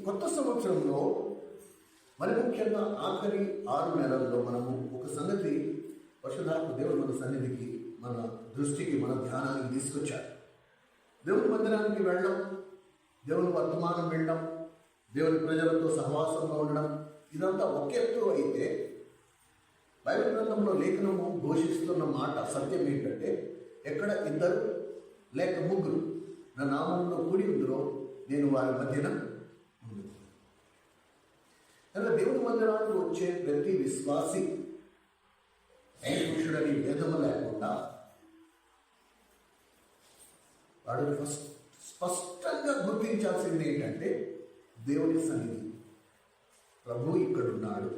కొత్త సంవత్సరంలో మరి ముఖ్యంగా ఆఖరి 6 నెలల్లో మనము ఒక సంగతి పరిశుద్ధాత్మ దేవుడు మన సన్నిధికి, మన దృష్టికి, మన ధ్యానానికి తీసుకొచ్చాడు. దేవుని మందిరానికి వెళ్ళడం, దేవుని వర్తమానం వినడం, దేవుని ప్రజలతో సహవాసంగా ఉండడం, ఇదంతా ఒక ఎత్తు అయితే బైబిల్ గ్రంథంలో లేఖనము ఘోషిస్తున్న మాట సత్యం ఏంటంటే, ఎక్కడ 2 లేక 3 నా నామంలో కూడి ఉందరో నేను వారి మధ్యన ఉంది. కనుక దేవుని మందిరానికి వచ్చే ప్రతి విశ్వాసి పురుషుడని భేదము లేకుండా వాడు స్పష్టంగా గుర్తించాల్సింది ఏంటంటే, దేవుని సన్నిధి, ప్రభు ఇక్కడున్నాడు.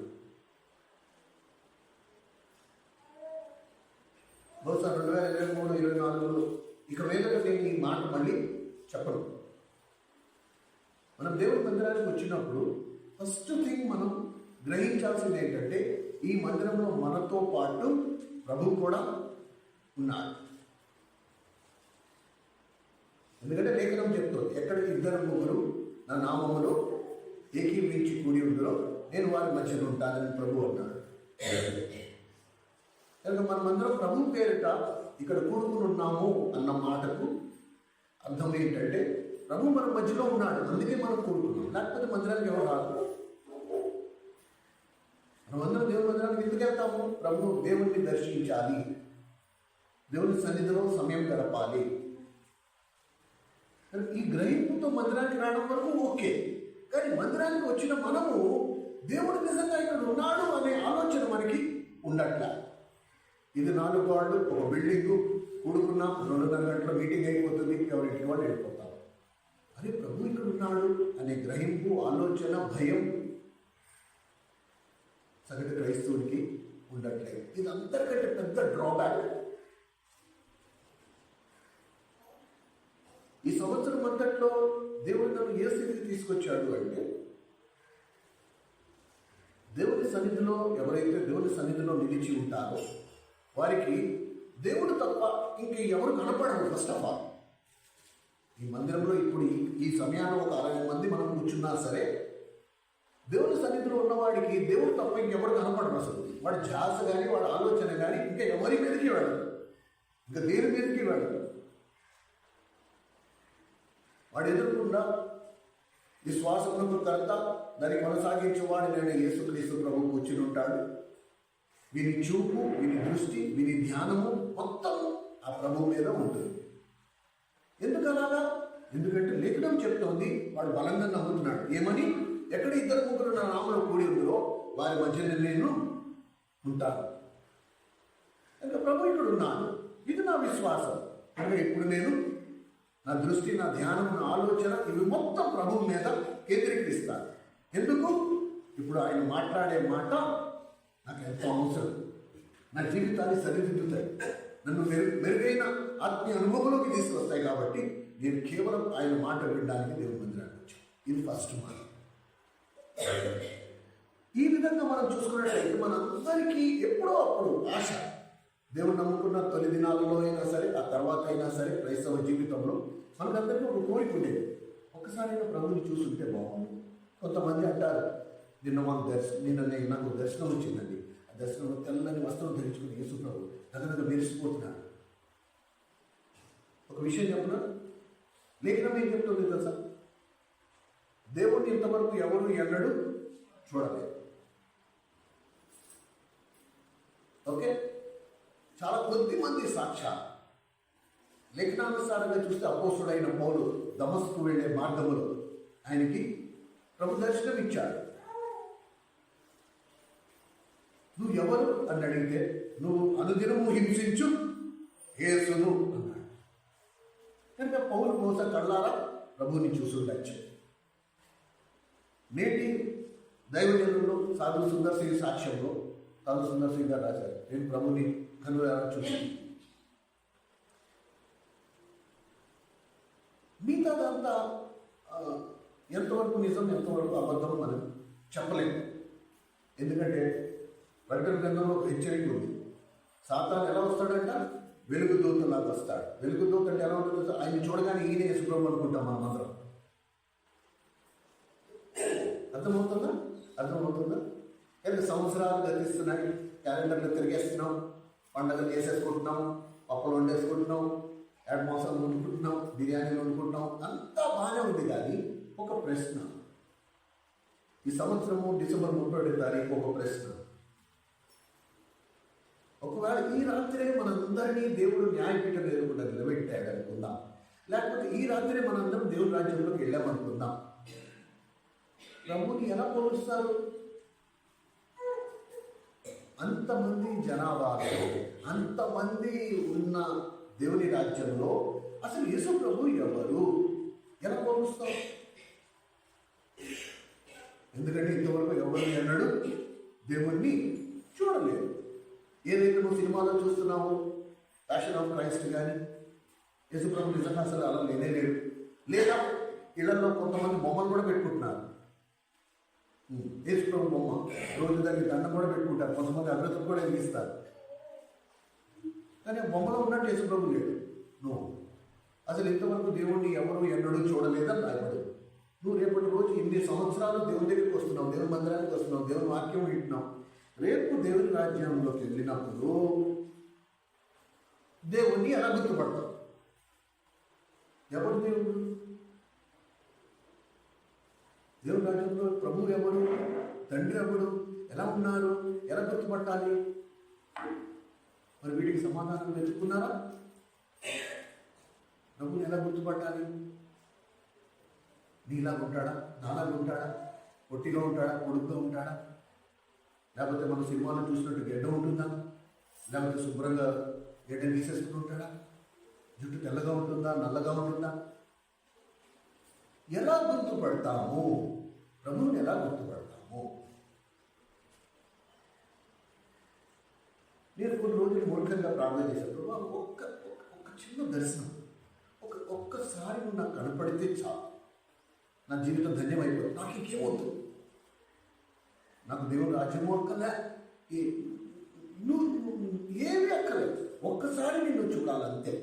బహుశా 2023-24 ఇక మీదట నేను ఈ మాట మళ్ళీ చెప్పను. మనం దేవుని మందిరానికి వచ్చినప్పుడు ఫస్ట్ థింగ్ మనం గ్రహించాల్సింది ఏంటంటే, ఈ మందిరంలో మనతో పాటు ప్రభు కూడా ఉన్నాడు. ఎందుకంటే లేఖనం చెప్తుంది, ఎక్కడ 2-3 నా నామములో ఏకీవించి కూడి ఉందరో నేను వారి మధ్యలో ఉంటానని ప్రభు అన్నాడు. కనుక మనమందరం ప్రభు పేరిట ఇక్కడ కూడుకుని ఉన్నాము అన్న మాటకు అర్థం ఏంటంటే, ప్రభు మన మధ్యలో ఉన్నాడు, అందుకే మనం కూడుకున్నాం. లేకపోతే మందిరానికి ఎవరు రాదు. మనమందరం దేవుని మందిరానికి ఎందుకు వెళ్తాము? ప్రభు దేవుణ్ణి దర్శించాలి, దేవుని సన్నిధిలో సమయం గడపాలి. ఈ గ్రహింపుతో మందిరానికి రావడం వరకు ఓకే. కానీ మందిరానికి వచ్చిన మనము దేవుడు నిజంగా ఇక్కడ ఉన్నాడు అనే ఆలోచన మనకి ఉండట్లా. ఇది 4 గోడలు, ఒక బిల్డింగు, కూడుకున్నాం, 2.5 గంటల మీటింగ్ అయిపోతుంది, ఎవరింటి వాళ్ళు వెళ్ళిపోతాం. అరే ప్రభు ఇక్కడ ఉన్నాడు అనే గ్రహింపు, ఆలోచన, భయం సగటు క్రైస్తవుడికి ఉండట్లేదు. ఇది అందరికంటే పెద్ద డ్రాబ్యాక్. ఈ సంవత్సరం అంతట్లో దేవుడు నన్ను ఏ స్థితికి తీసుకొచ్చాడు అంటే, దేవుని సన్నిధిలో ఎవరైతే దేవుని సన్నిధిలో నిలిచి ఉంటారో వారికి దేవుడు తప్ప ఇంక ఎవరు కనపడరు. ఫస్ట్ ఆఫ్ ఆల్ ఈ మందిరంలో ఇప్పుడు ఈ సమయాల్లో ఒక 60 మంది మనం కూర్చున్నా సరే, దేవుని సన్నిధిలో ఉన్నవాడికి దేవుడు తప్ప ఇంకెవరు కనపడరు. అసలు వాడి ధ్యాస కానీ వాడి ఆలోచన కానీ ఇంకా ఎవరి మీదకి వెళ్ళదు, ఇంకా దేని మీదకి వెళ్ళదు. వాడు ఎదుర్కొండా విశ్వాసములకు కర్త, దాన్ని కొనసాగించేవాడు నేను యేసుక్రీస్తు ప్రభువు కూర్చుని ఉంటాడు. వీని చూపు, వీని దృష్టి, వీని ధ్యానము మొత్తం ఆ ప్రభువు మీద ఉంటుంది. ఎందుకు అలాగా? ఎందుకంటే లేఖనం చెప్తోంది, వాడు బలంగా నమ్ముతున్నాడు. ఏమని? ఎక్కడ 2-3 నా నామలో కూడి ఉందో వారి మధ్యన నేను ఉంటాను. కనుక ప్రభు ఇక్కడ ఉన్నాను, ఇది నా విశ్వాసం. కనుక ఇప్పుడు నేను నా దృష్టి, నా ధ్యానం, నా ఆలోచన ఇవి మొత్తం ప్రభువు మీద కేంద్రీకరిస్తాను. ఎందుకు? ఇప్పుడు ఆయన మాట్లాడే మాట నాకు ఎంతో అవసరం. నా జీవితాన్ని సరిదిద్దుతాయి, నన్ను మెరుగైన ఆత్మీయ అనుభవంలోకి తీసుకొస్తాయి. కాబట్టి నేను కేవలం ఆయన మాట వినడానికి దేవుని మందిరానికి వచ్చాను. ఇది ఫస్ట్ మాట. ఈ విధంగా మనం చూసుకున్నట్లయితే మనందరికీ ఎప్పుడో అప్పుడు ఆశ, దేవుడు నమ్ముకున్న తొలి దినాలలో అయినా సరే, ఆ తర్వాత అయినా సరే, క్రైస్తవ జీవితంలో మనకందరికీ ఒక కోరిక ఉండేది, ఒక్కసారైనా ప్రభుని చూస్తుంటే బాగుంది. కొంతమంది అంటారు, నిన్న నాకు దర్శనం వచ్చిందండి, ఆ దర్శనంలో తెల్లని వస్త్రం ధరించుకుని యేసు ప్రభు దగ్గర మెరిసిపోతున్నాడు. ఒక విషయం చెప్పిన లేఖనం ఏం చెప్తుంది తెలుసా? దేవుడిని ఇంతవరకు ఎవరు ఎన్నడూ చూడలేదు. ఓకే, చాలా కొద్ది మంది సాక్ష్యాలు. లేఖనానుసారంగా చూస్తే అపోస్తుడైన పౌలు దమస్కు వెళ్ళే మార్గములో ఆయనకి ప్రభు దర్శనం ఇచ్చాడు. నువ్వు ఎవరు అని అడిగితే, నువ్వు అనుదినము హింసించు యేసును అన్నాడు. కనుక పౌలు బహుశా కళ్ళారా ప్రభుని చూసుండొచ్చు. నేటి దైవజనుల్లో సాధు సుందర్ సింగ్ సాక్ష్యంలో సాధు సుందర్ సింగ్ గారు రాశారు, నేను ప్రభుని కనులారా చూశాను. మిగతాదంతా ఎంతవరకు నిజం, ఎంతవరకు అబద్ధం మనం చెప్పలేము. ఎందుకంటే ప్రకటన గ్రంథంలో ఒక హెచ్చరిక ఉంది. సాతాను ఎలా వస్తాడంట? వెలుగుదూతలాగా వస్తాడు. వెలుగుదూత అంటే ఎలా ఉంటుంది? ఆయన చూడగానే ఈయన యేసు ప్రభు అనుకుంటాం మనం అందరం. అర్థమవుతుందా? అర్థమవుతుందా? కానీ సంవత్సరాలు గతిస్తున్నాయి, క్యాలెండర్లు తిరిగేస్తున్నాం, పండుగలు చేసేసుకుంటున్నాం, పప్పులు వండేసుకుంటున్నాం, మోసాలు వండుకుంటున్నాం, బిర్యానీలు వండుకుంటున్నాం, అంతా బాగానే ఉంది. కానీ ఒక ప్రశ్న, ఈ సంవత్సరము డిసెంబర్ 31వ తారీఖు ఒక ప్రశ్న. ఒకవేళ ఈ రాత్రే మనందరినీ దేవుడు న్యాయపీఠం ఎదుర్కొండా నిలబెట్టాడు అనుకుందాం, లేకపోతే ఈ రాత్రే మనందరం దేవుడి రాజ్యంలోకి వెళ్ళామనుకుందాం, ప్రభుని ఎలా పోలుస్తారు? అంతమంది జనాభాలో, అంతమంది ఉన్న దేవుని రాజ్యంలో అసలు యేసు ప్రభు ఎవరు? ఎలా పోలుస్తాం? ఎందుకంటే ఇంతవరకు ఎవరిని అన్నాడు దేవుణ్ణి చూడలేదు. ఏదైతే నువ్వు సినిమాలో చూస్తున్నావు, ప్యాషన్ ఆఫ్ క్రైస్ట్ కానీ, యేసు ప్రభు నిజంగా అసలు అలా లేనే లేడు. లేదా ఇళ్లలో కొంతమంది బొమ్మలు కూడా పెట్టుకుంటున్నారు. యేసు ప్రభు బొమ్మ రోజు దానికి దండం కూడా పెట్టుకుంటారు, కొంతమంది అభ్యర్థులు కూడా వెలిగిస్తారు. కానీ ఆ బొమ్మలో ఉన్నట్టు యేసు ప్రభు లేడు. నువ్వు అసలు ఇంతవరకు దేవుణ్ణి ఎవరు ఎన్నడూ చూడలేదని రాయబడు. నువ్వు రేపటి రోజు ఇన్ని సంవత్సరాలు దేవుని దగ్గరికి వస్తున్నావు, దేవుని మందిరానికి వస్తున్నావు, దేవుని వాక్యం వింటున్నావు. రేపు దేవుని రాజ్యంలోకి వెళ్ళినప్పుడు దేవుణ్ణి ఎలా గుర్తుపడతావు? ఎవరు దేవుడు? దేవుని రాజ్యంలో ప్రభువు ఎవడు? తండ్రి ఎవడు? ఎలా ఉన్నారు? ఎలా గుర్తుపట్టాలి? మరి వీటికి సమాధానం వెతుక్కున్నారా? ప్రభుని ఎలా గుర్తుపట్టాలి? నీలాగా ఉంటాడా, నాలాగా ఉంటాడా, పొట్టిగా ఉంటాడా, పొడుగ్గా ఉంటాడా, లేకపోతే మన సినిమాలో చూసినట్టు గడ్డ ఉంటుందా, లేకపోతే శుభ్రంగా గడ్డ తీసేసుకుని ఉంటాడా, జుట్టు తెల్లగా ఉంటుందా, నల్లగా ఉంటుందా? ఎలా గుర్తుపడతాము? ప్రభువుని ఎలా గుర్తుపడతాము? నేను కొన్ని రోజులు మూర్ఖంగా ప్రార్థన చేశాను, ప్రభు ఒక్క చిన్న దర్శనం, ఒక్కసారి నువ్వు నాకు కనపడితే చాలు, నా జీవితం ధన్యమైపోతుంది, నాకు ఇంకేమవుతుంది, నాకు దేవుడు రాజ్యము అక్కలే, నువ్వు ఏమీ అక్కలేదు, ఒక్కసారి నిన్ను చూడాలంతే.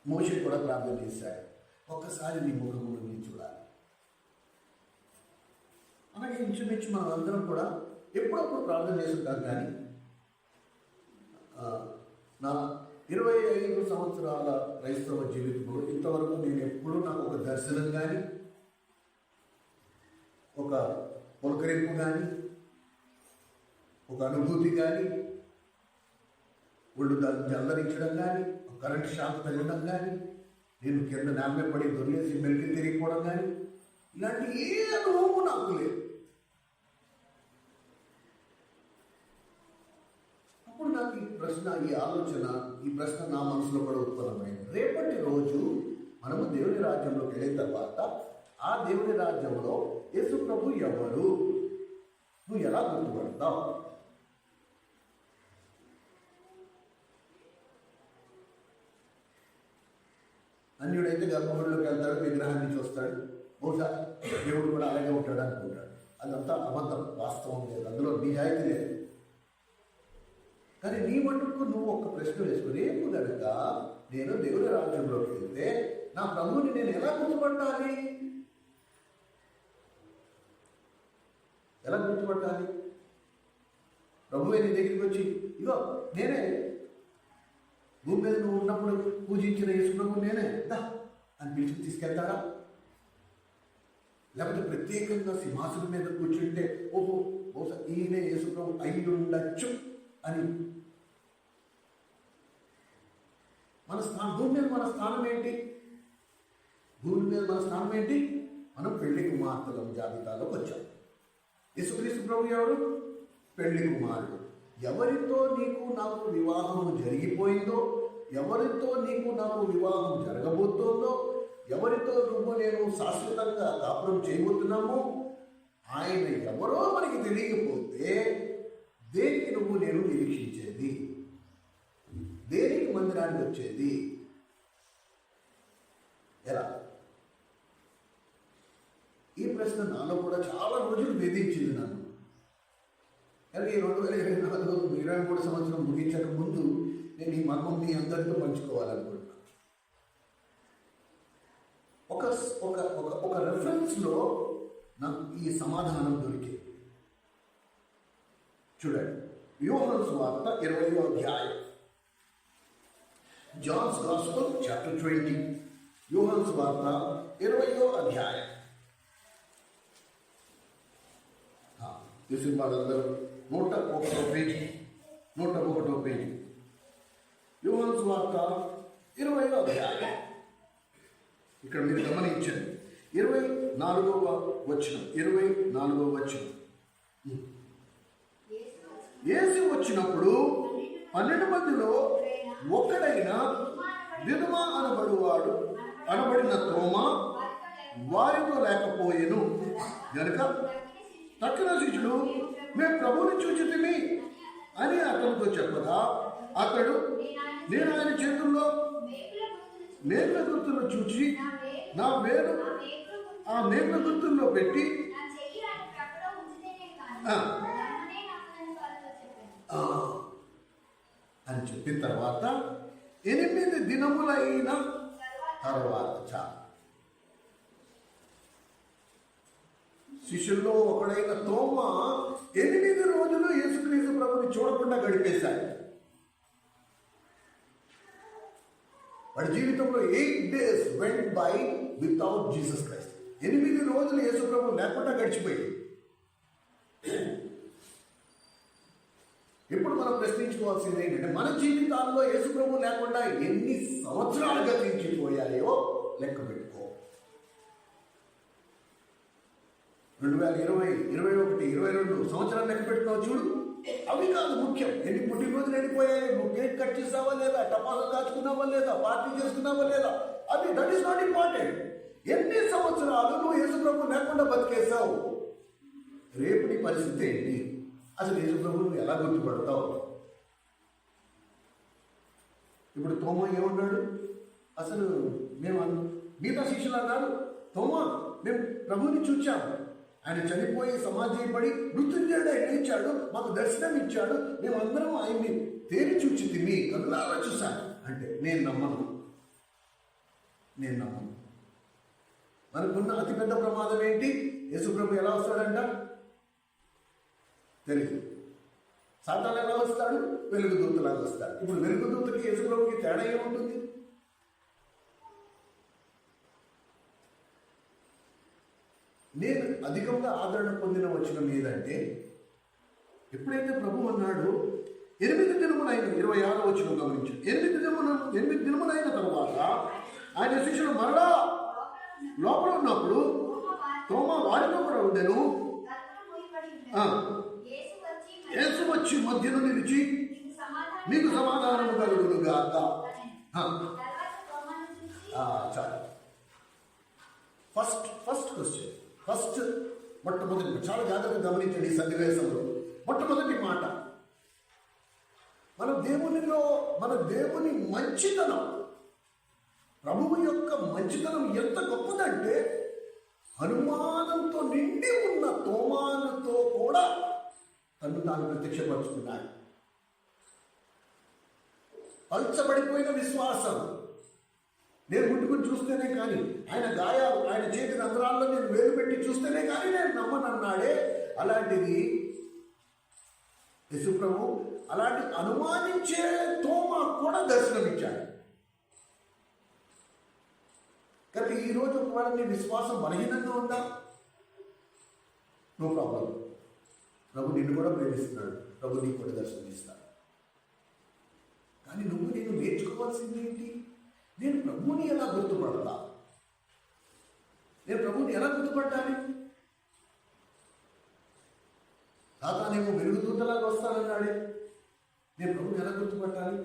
మోషే కూడా ప్రార్థన చేశాడు, ఒక్కసారి నీ ముఖమును నేను చూడాలి. అలాగే ఇంచుమించు మనం అందరం కూడా ఎప్పుడప్పుడు ప్రార్థన చేస్తుంటాం. కానీ నా 25 సంవత్సరాల క్రైస్తవ జీవితంలో ఇంతవరకు నేను ఎప్పుడూ నాకు ఒక దర్శనం కానీ, ఒక పులకరింపు కానీ, ఒక అనుభూతి కానీ, ఒళ్ళు జల్లరించడం కానీ, కరెంట్ షాక్ తగ్గడం కానీ, నేను కింద నేలమే పడి దొరికేసి మెలికి తిరిగిపోవడం కానీ, ఇలాంటి ఏ అనుభవము నాకు లేదు. అప్పుడు నాకు ఈ ప్రశ్న, ఈ ఆలోచన, ఈ ప్రశ్న నా మనసులో కూడా ఉత్పన్నమైంది. రేపటి రోజు మనము దేవుని రాజ్యంలోకి వెళ్ళిన తర్వాత ఆ దేవుని రాజ్యంలో యేసు ప్రభు ఎవరు? నువ్వు ఎలా గుర్తుపడతావు? అన్యుడైతే గర్భగుడిలోకి వెళ్తాడు, విగ్రహాన్ని చూస్తాడు, బహుశా దేవుడు కూడా అలాగే ఉంటాడు అనుకుంటాడు. అదంతా అబద్ధం, వాస్తవం లేదు, అందులో నిజాయితీ లేదు. కానీ నీ మటుకు నువ్వు ఒక ప్రశ్న వేసుకుని, రేపు కనుక నేను దేవుని రాజ్యంలోకి వెళ్తే నా ప్రభువుని నేను ఎలా గుర్తుపట్టాలి? ఎలా గుర్తుపట్టాలి? ప్రభువే నీ దగ్గరికి వచ్చి, ఇగో నేనే, భూమి మీద నువ్వు ఉన్నప్పుడు పూజించిన యేసు ప్రభు నేనే దా అని పిలిచి తీసుకెళ్తాడా? లేకపోతే ప్రత్యేకంగా సింహాసనం మీద కూర్చుంటే ఓహో బహుశా ఈయనే యేసు ప్రభు అయి ఉండొచ్చు అని మన స్థానం, భూమి మీద మన స్థానం ఏంటి? భూమి మీద మన స్థానం ఏంటి? మనం పెళ్లి కుమార్తెల జాబితాలోకి వచ్చాం. యేసుక్రీస్తు ప్రభు ఎవరు? పెళ్లి కుమారుడు. ఎవరితో నీకు నాకు వివాహం జరిగిపోయిందో, ఎవరితో నీకు నాకు వివాహం జరగబోతోందో, ఎవరితో నువ్వు నేను శాశ్వతంగా కాపురం చేయబోతున్నామో ఆయన ఎవరో మనకి తెలియకపోతే దేనికి నువ్వు నేను నిరీక్షించేది? దేనికి మందిరానికి వచ్చేది? ఎలా? ఈ ప్రశ్న నాలో కూడా చాలా రోజులు వేధించింది నన్ను. కానీ 2024 23 సంవత్సరం ముగించక ముందు నేను ఈ మర్మం మీ అందరితో పంచుకోవాలనుకుంటున్నాను. ఒక ఒక ఒక ఒక రెఫరెన్స్లో నాకు ఈ సమాధానం దొరికింది. చూడండి, యోహాను సువార్త 20వ అధ్యాయం, జాన్స్ గాస్పెల్ చాప్టర్ 20, యోహాను సువార్త 20వ అధ్యాయం. చూసిన వాళ్ళందరూ 101వ పేజీ, 101వ పేజీ, యోహాను సువార్త 20వ అధ్యాయం. ఇక్కడ మీరు గమనించండి, 24వ వచనం, 24వ వచనం. యేసు వచ్చినప్పుడు 12 మందిలో ఒకడైన దిదుమ అనబడిన తోమా వారితో లేకపోయెను గనుక తక్కిన శిష్యులు, మేము ప్రభువుని చూచితిమి అని అతనితో చెప్పగా, అతడు, నేను ఆయన చేతుల్లో మేకుల గుర్తులను చూచి నా వేలు ఆ మేకుల గుర్తుల్లో పెట్టి అని చెప్పిన తర్వాత 8 దినములైన తర్వాత చాలు. శిష్యుల్లో ఒకడైన తోమా 8 రోజులు యేసుక్రీస్తు ప్రభుని చూడకుండా గడిపేశాడు. వాడి జీవితంలో 8 days went by without Jesus Christ. 8 రోజులు యేసు ప్రభు లేకుండా గడిచిపోయింది. ఇప్పుడు మనం ప్రశ్నించుకోవాల్సింది ఏంటంటే, మన జీవితాల్లో యేసు ప్రభు లేకుండా ఎన్ని సంవత్సరాలు గతించిపోయాయో లెక్క పెట్టుకో. 2020, 21, 22 సంవత్సరాలు లెక్క పెట్టుకోవచ్చు. చూడు, అవి కాదు ముఖ్యం. ఎన్ని పుట్టినరోజులు వెళ్ళిపోయాయి, నువ్వు కేక్ కట్ చేసావా లేదా, టపాసులు కాచుకున్నావా లేదా, పార్టీ చేసుకున్నావా లేదా, అది దట్ ఈస్ నాట్ ఇంపార్టెంట్. ఎన్ని సంవత్సరాలు నువ్వు యేసు ప్రభు లేకుండా బతికేసావు? రేపు నీ పరిస్థితి ఏంటి? అసలు యేసు ప్రభు నువ్వు ఎలా గుర్తుపడతావు? ఇప్పుడు తోమా ఏమన్నాడు? అసలు మిగతా శిష్యులు అన్నారు, తోమా మేము ప్రభువుని చూచాము, ఆయన చనిపోయి సమాధిపడి మృత్యుంజయుడు ఆయన ఇచ్చాడు, మాకు దర్శనం ఇచ్చాడు, మేమందరం ఆయన్ని తేరి చూచి తిని కనులారా చూశాను అంటే నేను నమ్మను. మనకున్న అతిపెద్ద ప్రమాదం ఏంటి? యేసు ప్రభు ఎలా వస్తాడంట తెలియదు. సాతాను ఎలా వస్తాడు? వెలుగుదూతలాగా వస్తాడు. ఇప్పుడు వెలుగుదూతకి యేసు ప్రభుకి తేడా ఏముంటుంది? నేను అధికంగా ఆదరణ పొందిన వచనం ఏదంటే, ఎప్పుడైతే ప్రభు అన్నాడు 8 దినములైన 26వ వచనం గమనించు, 8 దినములైన తరువాత ఆయన శిష్యుడు మరలా లోపల ఉన్నప్పుడు తోమా వారిలో కూడా ఉండెను. యేసు వచ్చి మధ్యను నిలిచి, మీకు సమాధానము కలుగును గాక. చాలు. ఫస్ట్ క్వశ్చన్, మొట్టమొదటి, చాలా జాగ్రత్తగా గమనించండి ఈ సన్నివేశంలో. మొట్టమొదటి మాట, మన దేవుని మంచితనం, ప్రభువు యొక్క మంచితనం ఎంత గొప్పదంటే, అనుమానంతో నిండి ఉన్న తోమానుతో కూడా తను తాను ప్రత్యక్షపరుచుకున్నాడు. పల్చబడిపోయిన విశ్వాసం, నేను ముట్టుకుని చూస్తేనే కానీ, ఆయన గాయాలు, ఆయన చేతి రంధ్రాల్లో నేను వేలు పెట్టి చూస్తేనే కానీ నేను నమ్మనన్నాడే. అలాంటిది యేసు ప్రభు అలాంటి అనుమానించే తోమా కూడా దర్శనమిచ్చాడు. కాబట్టి ఈరోజు ఒకవేళ నీ విశ్వాసం బలహీనంగా ఉందా, నో ప్రాబ్లం. ప్రభు నిన్ను కూడా ప్రేమిస్తున్నాడు, ప్రభు నీకు కూడా దర్శనమిస్తాడు. కానీ నేను నేర్చుకోవాల్సింది ఏంటి? నేను ప్రభువుని ఎలా గుర్తుపడతా? నేను ప్రభువుని ఎలా గుర్తుపట్టాలి? సాతానేమో వెలుగుదూతలాగా వస్తానన్నాడే, నేను ప్రభువుని ఎలా గుర్తుపట్టాలి?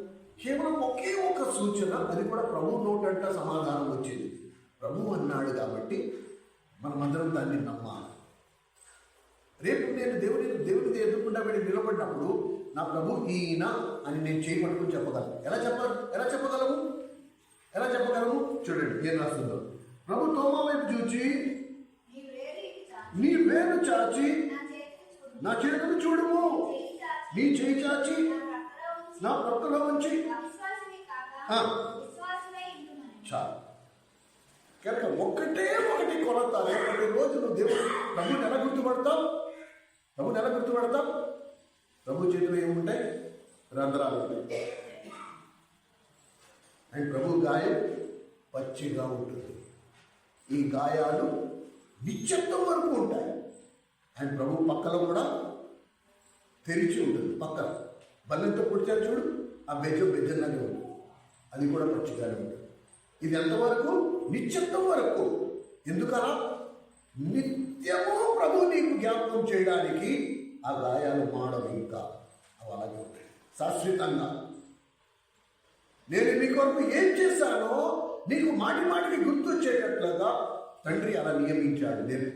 కేవలం ఒకే ఒక సూచన, అది కూడా ప్రభు నోటంట సమాధానం వచ్చింది. ప్రభు అన్నాడు కాబట్టి మనమందరం దాన్ని నమ్మాలి. రేపు నేను దేవుడికి ఎదుర్కొంటా వెళ్ళి నిలబడినప్పుడు నా ప్రభు ఈయన అని నేను చేయబట్టుకుని చెప్పగలను. ఎలా చెప్పగలము? చూడండి ఏం రాస్తుందో. ప్రభు తోమా వైపు చూచి, నీ వేలు చాచి నా చేతులు చూడుము, నీ చేయి చాచి నా ప్రక్కలో ఉంచి. చాలు. కనుక ఒకటి కొలత. రేపటి రోజు నువ్వు దేవుడు ప్రభుని ఎలా గుర్తుపడతావు? ప్రభు చేతిలో ఏముంటాయి? రంధ్రాలు ఉంటాయి. అండ్ ప్రభు గాయం పచ్చిగా ఉంటుంది. ఈ గాయాలు నిశ్శబ్దం వరకు ఉంటాయి. అండ్ ప్రభు పక్కలో కూడా తెరిచి ఉంటుంది. పక్కన బల్లెంతో పుడిచారు చూడు, ఆ బెజ్జంలాగే ఉంటుంది, అది కూడా పచ్చిగానే ఉంటుంది. ఇది ఎంతవరకు? నిశ్శబ్దం వరకు. ఎందుకలా? నిత్యము ప్రభు నీకు జ్ఞాపకం చేయడానికి ఆ గాయాలు మాడవు, ఇంకా అవి అలాగే ఉంటాయి శాశ్వతంగా. నేను నీ కొరకు ఏం చేశానో నీకు మాటికి గుర్తొచ్చేటట్లుగా తండ్రి అలా నియమించాడు. నేను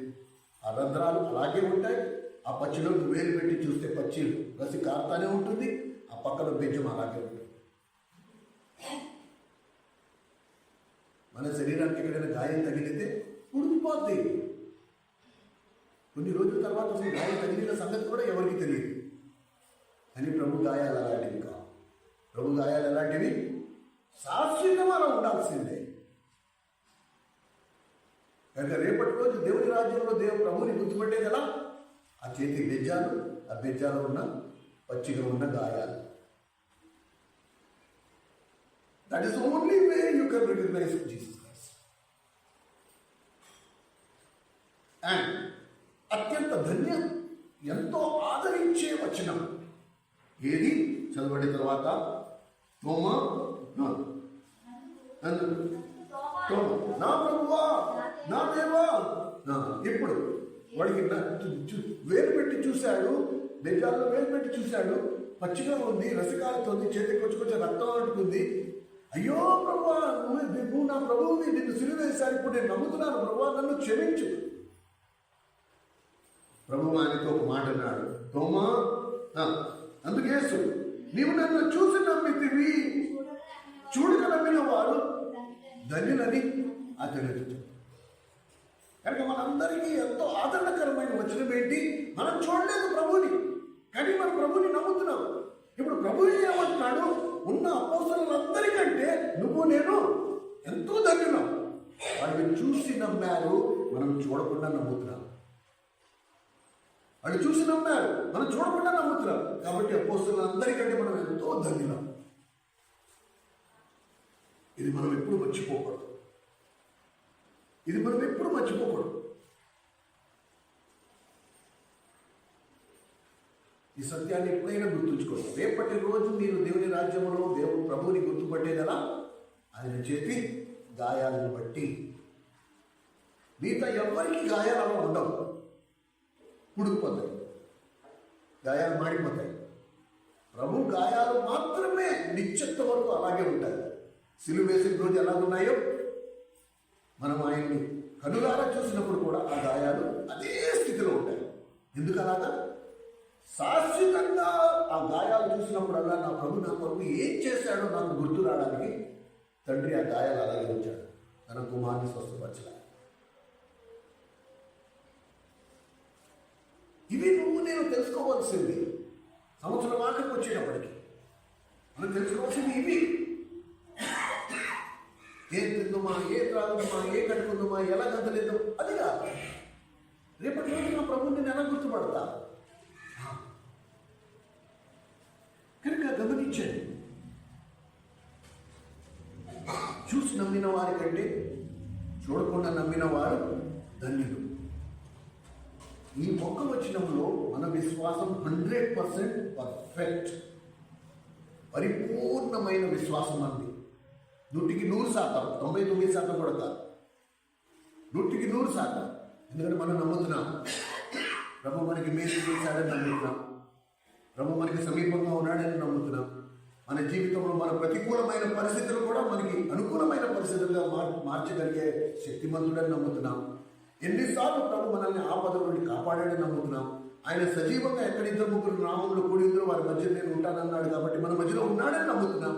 ఆ రంధ్రాలు అలాగే ఉంటాయి. ఆ పచ్చిలో నువ్వు వేలు పెట్టి చూస్తే పచ్చి రసి కారుతానే ఉంటుంది. ఆ పక్కన బెజ్జం అలాగే ఉంటుంది. మన శరీరానికి ఎక్కడైనా గాయం తగిలితే ఉడికిపోద్ది. కొన్ని రోజుల తర్వాత అసలు గాయం తగిలిన సంగతి కూడా ఎవరికి తెలియదు. కానీ ప్రభు గాయాలు అలాంటివి కావు. ప్రభు గాయాలు ఎలాంటివి? శాశ్వతంగా ఉండాల్సిందే. కనుక రేపటి రోజు దేవుని రాజ్యంలో ప్రభుని గుర్తుపట్టేది ఎలా? ఆ చేతి బెజ్జాలు, ఆ బెజ్జాలు ఉన్న పచ్చిగా ఉన్న గాయాలు. That is only way you can recognise Jesus Christ. And అత్యంత ధన్యం, ఎంతో ఆదరించే వచనం ఏది? చదవడిన తర్వాత తోమా, నా ప్రభువా, నా దేవా. ఇప్పుడు వాడికి వేలు పెట్టి చూశాడు, బెజ్జాల్లో వేలు పెట్టి చూశాడు, పచ్చిగా ఉంది, రసకాలుతోంది, చేతికి కొంచెం రక్తం అంటుకుంది. అయ్యో ప్రభువా, నువ్వు నా ప్రభువుని, నిన్ను సిలువేశారు, ఇప్పుడు నేను నమ్ముతున్నాను ప్రభువా, నన్ను క్షమించు. ప్రభు ఆయనతో ఒక మాట అన్నాడు, తోమా, అందుకేసు నీవు నన్ను చూసి నమ్మితివి, చూడక నమ్మిన వారు ధన్యులని అతడు. కనుక మనందరికీ ఎంతో ఆదరణకరమైన వచనం ఏంటి? మనం చూడలేదు ప్రభుని, కానీ మనం ప్రభుని నమ్ముతున్నాం. ఇప్పుడు ప్రభు ఏమంటున్నాడు? ఉన్న అపోస్తలులందరికంటే నువ్వు నేను ఎంతో ధన్యులం. వాళ్ళు చూసి నమ్మారు, మనం చూడకుండా నమ్ముతున్నాం. వాళ్ళు చూసి నమ్మారు, మనం చూడకుండా నమ్ముతున్నాం. కాబట్టి అపోస్తలులందరికంటే మనం ఎంతో ధన్యులం. ఇది మనం ఎప్పుడు మర్చిపోకూడదు. ఈ సత్యాన్ని ఎప్పుడైనా గుర్తుంచుకోండి. రేపటి రోజు మీరు దేవుని రాజ్యంలో దేవుడు ప్రభువుని గుర్తుపట్టేదలా? ఆయన చేతి గాయాలను బట్టి. మిగతా ఎవరికి గాయాలు అలా ఉండవు, ఉడికిపోతాయి, గాయాలు మాడిపోతాయి. ప్రభు గాయాలు మాత్రమే నిశ్చత్వం వరకు అలాగే ఉంటాయి. సిలువ వేసిన రోజు ఎలా ఉన్నాయో మనం ఆయన్ని కనులారా చూసినప్పుడు కూడా ఆ గాయాలు అదే స్థితిలో ఉంటాయి. ఎందుకు అలాగా? శాశ్వతంగా ఆ గాయాలు చూసినప్పుడల్లా నా ప్రభు నా కొరకు ఏం చేశాడో నాకు గుర్తు రావడానికి తండ్రి ఆ గాయాలు అలాగే ఉంచాడు, తన కుమారుని స్వస్థపరచడానికి. ఇవి నువ్వు నేను తెలుసుకోవాల్సింది. సంవత్సరం ఆఖరికి వచ్చేటప్పటికి మనం తెలుసుకోవాల్సింది ఇవి. ఏం తిందుమా, ఏ త్రాగుదమా, ఏ కట్టుకుందామా, ఎలా గంతలేదో అది కాదు. రేపటి రోజు నా ప్రభుని నేను ఎలా గుర్తుపడతా? కనుక గమనించండి, చూసి నమ్మిన వారి కంటే చూడకుండా నమ్మిన వారు ధన్యులు. ఈ ఒక్క వచనంలో మన విశ్వాసం 100% పర్ఫెక్ట్, పరిపూర్ణమైన విశ్వాసం అంది. 100%, 99% కూడా కాదు, 100%. ఎందుకంటే మనం నమ్ముతున్నాం ప్రభు మనకి మేలు చేశాడని నమ్ముతున్నాం, ప్రభు మనకి సమీపంగా ఉన్నాడని నమ్ముతున్నాం. మన జీవితంలో మన ప్రతికూలమైన పరిస్థితులు కూడా మనకి అనుకూలమైన పరిస్థితులుగా మార్చగలిగే శక్తిమంతుడని నమ్ముతున్నాం. ఎన్నిసార్లు ప్రభు మనల్ని ఆపద నుండి కాపాడాడని నమ్ముతున్నాం. ఆయన సజీవంగా ఎక్కడిద్దరు ముగ్గురు నామంలో కూడిందో వారి మధ్య నేను ఉంటానన్నాడు కాబట్టి మన మధ్యలో ఉన్నాడని నమ్ముతున్నాం.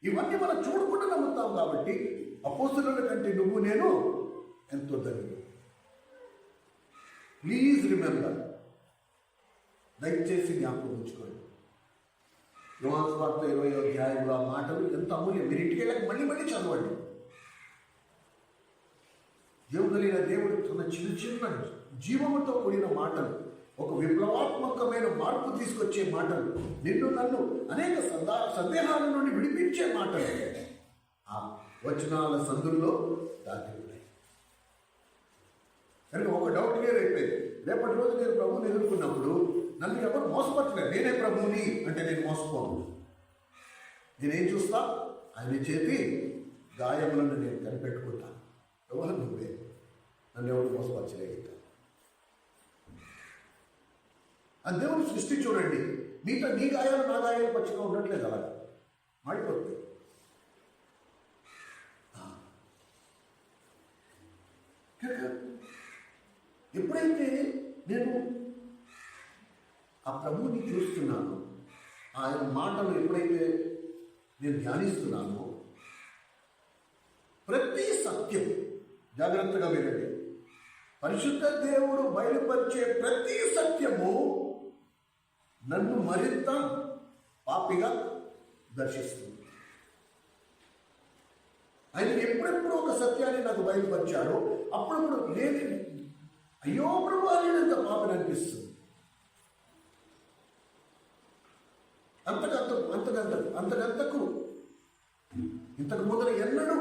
ఇవన్నీ మనం చూడకుండా నమ్ముతాం. కాబట్టి అపోస్తలుల కంటే నువ్వు నేను ఎంతో ధన్యుడు. ప్లీజ్ రిమెంబర్, దయచేసి జ్ఞాపకం ఉంచుకోండి. యోహాను సువార్త 20వ అధ్యాయంలో ఆ మాటలు ఎంత అమూల్యం. మీరు ఇంటికి వెళ్ళక మళ్ళీ చదవండి. దేవుడైన దేవుడు తన చిన్న జీవముతో కూడిన మాటలు, ఒక విప్లవాత్మకమైన మార్పు తీసుకొచ్చే మాటలు, నిన్ను నన్ను అనేక సందేహాల నుండి విడిపించే మాటలు ఆ వచనాల సందుల్లో దాగి ఉన్నాయి. కనుక ఒక డౌట్ క్లియర్ అయిపోయింది. రేపటి రోజు నేను ప్రభువుని ఎదుర్కొన్నప్పుడు నన్ను ఎవరు మోసపట్టలేదు. నేనే ప్రభువుని అంటే నేను మోసపోను. నేనేం చూస్తా? ఆయన చేతి గాయములను నేను కనిపెట్టుకుంటాను. ఎవరు నువ్వే, నన్ను ఎవరు మోసపరచలేదు. ఆ దేవుని సృష్టి చూడండి, మీతో నీ గాయాలు నా గాయాలు పచ్చిగా ఉండట్లేదు, అలాగా మాడిపోతుంది. ఎప్పుడైతే నేను ఆ ప్రభువుని చూస్తున్నాను, ఆయన మాటలు ఎప్పుడైతే నేను ధ్యానిస్తున్నానో, ప్రతి సత్యం, జాగ్రత్తగా వినండి, పరిశుద్ధ దేవుడు బయలుపరిచే ప్రతి సత్యము నన్ను మరింత పాపిగా దర్శిస్తుంది. ఆయన ఎప్పుడెప్పుడు ఒక సత్యాన్ని నాకు బయలుపరిచాడో అప్పుడప్పుడు నేను అయ్యో ప్రభు అనేంత పాపని అనిపిస్తుంది. అంతకంతకు ఇంతకు మొదలు ఎన్నడూ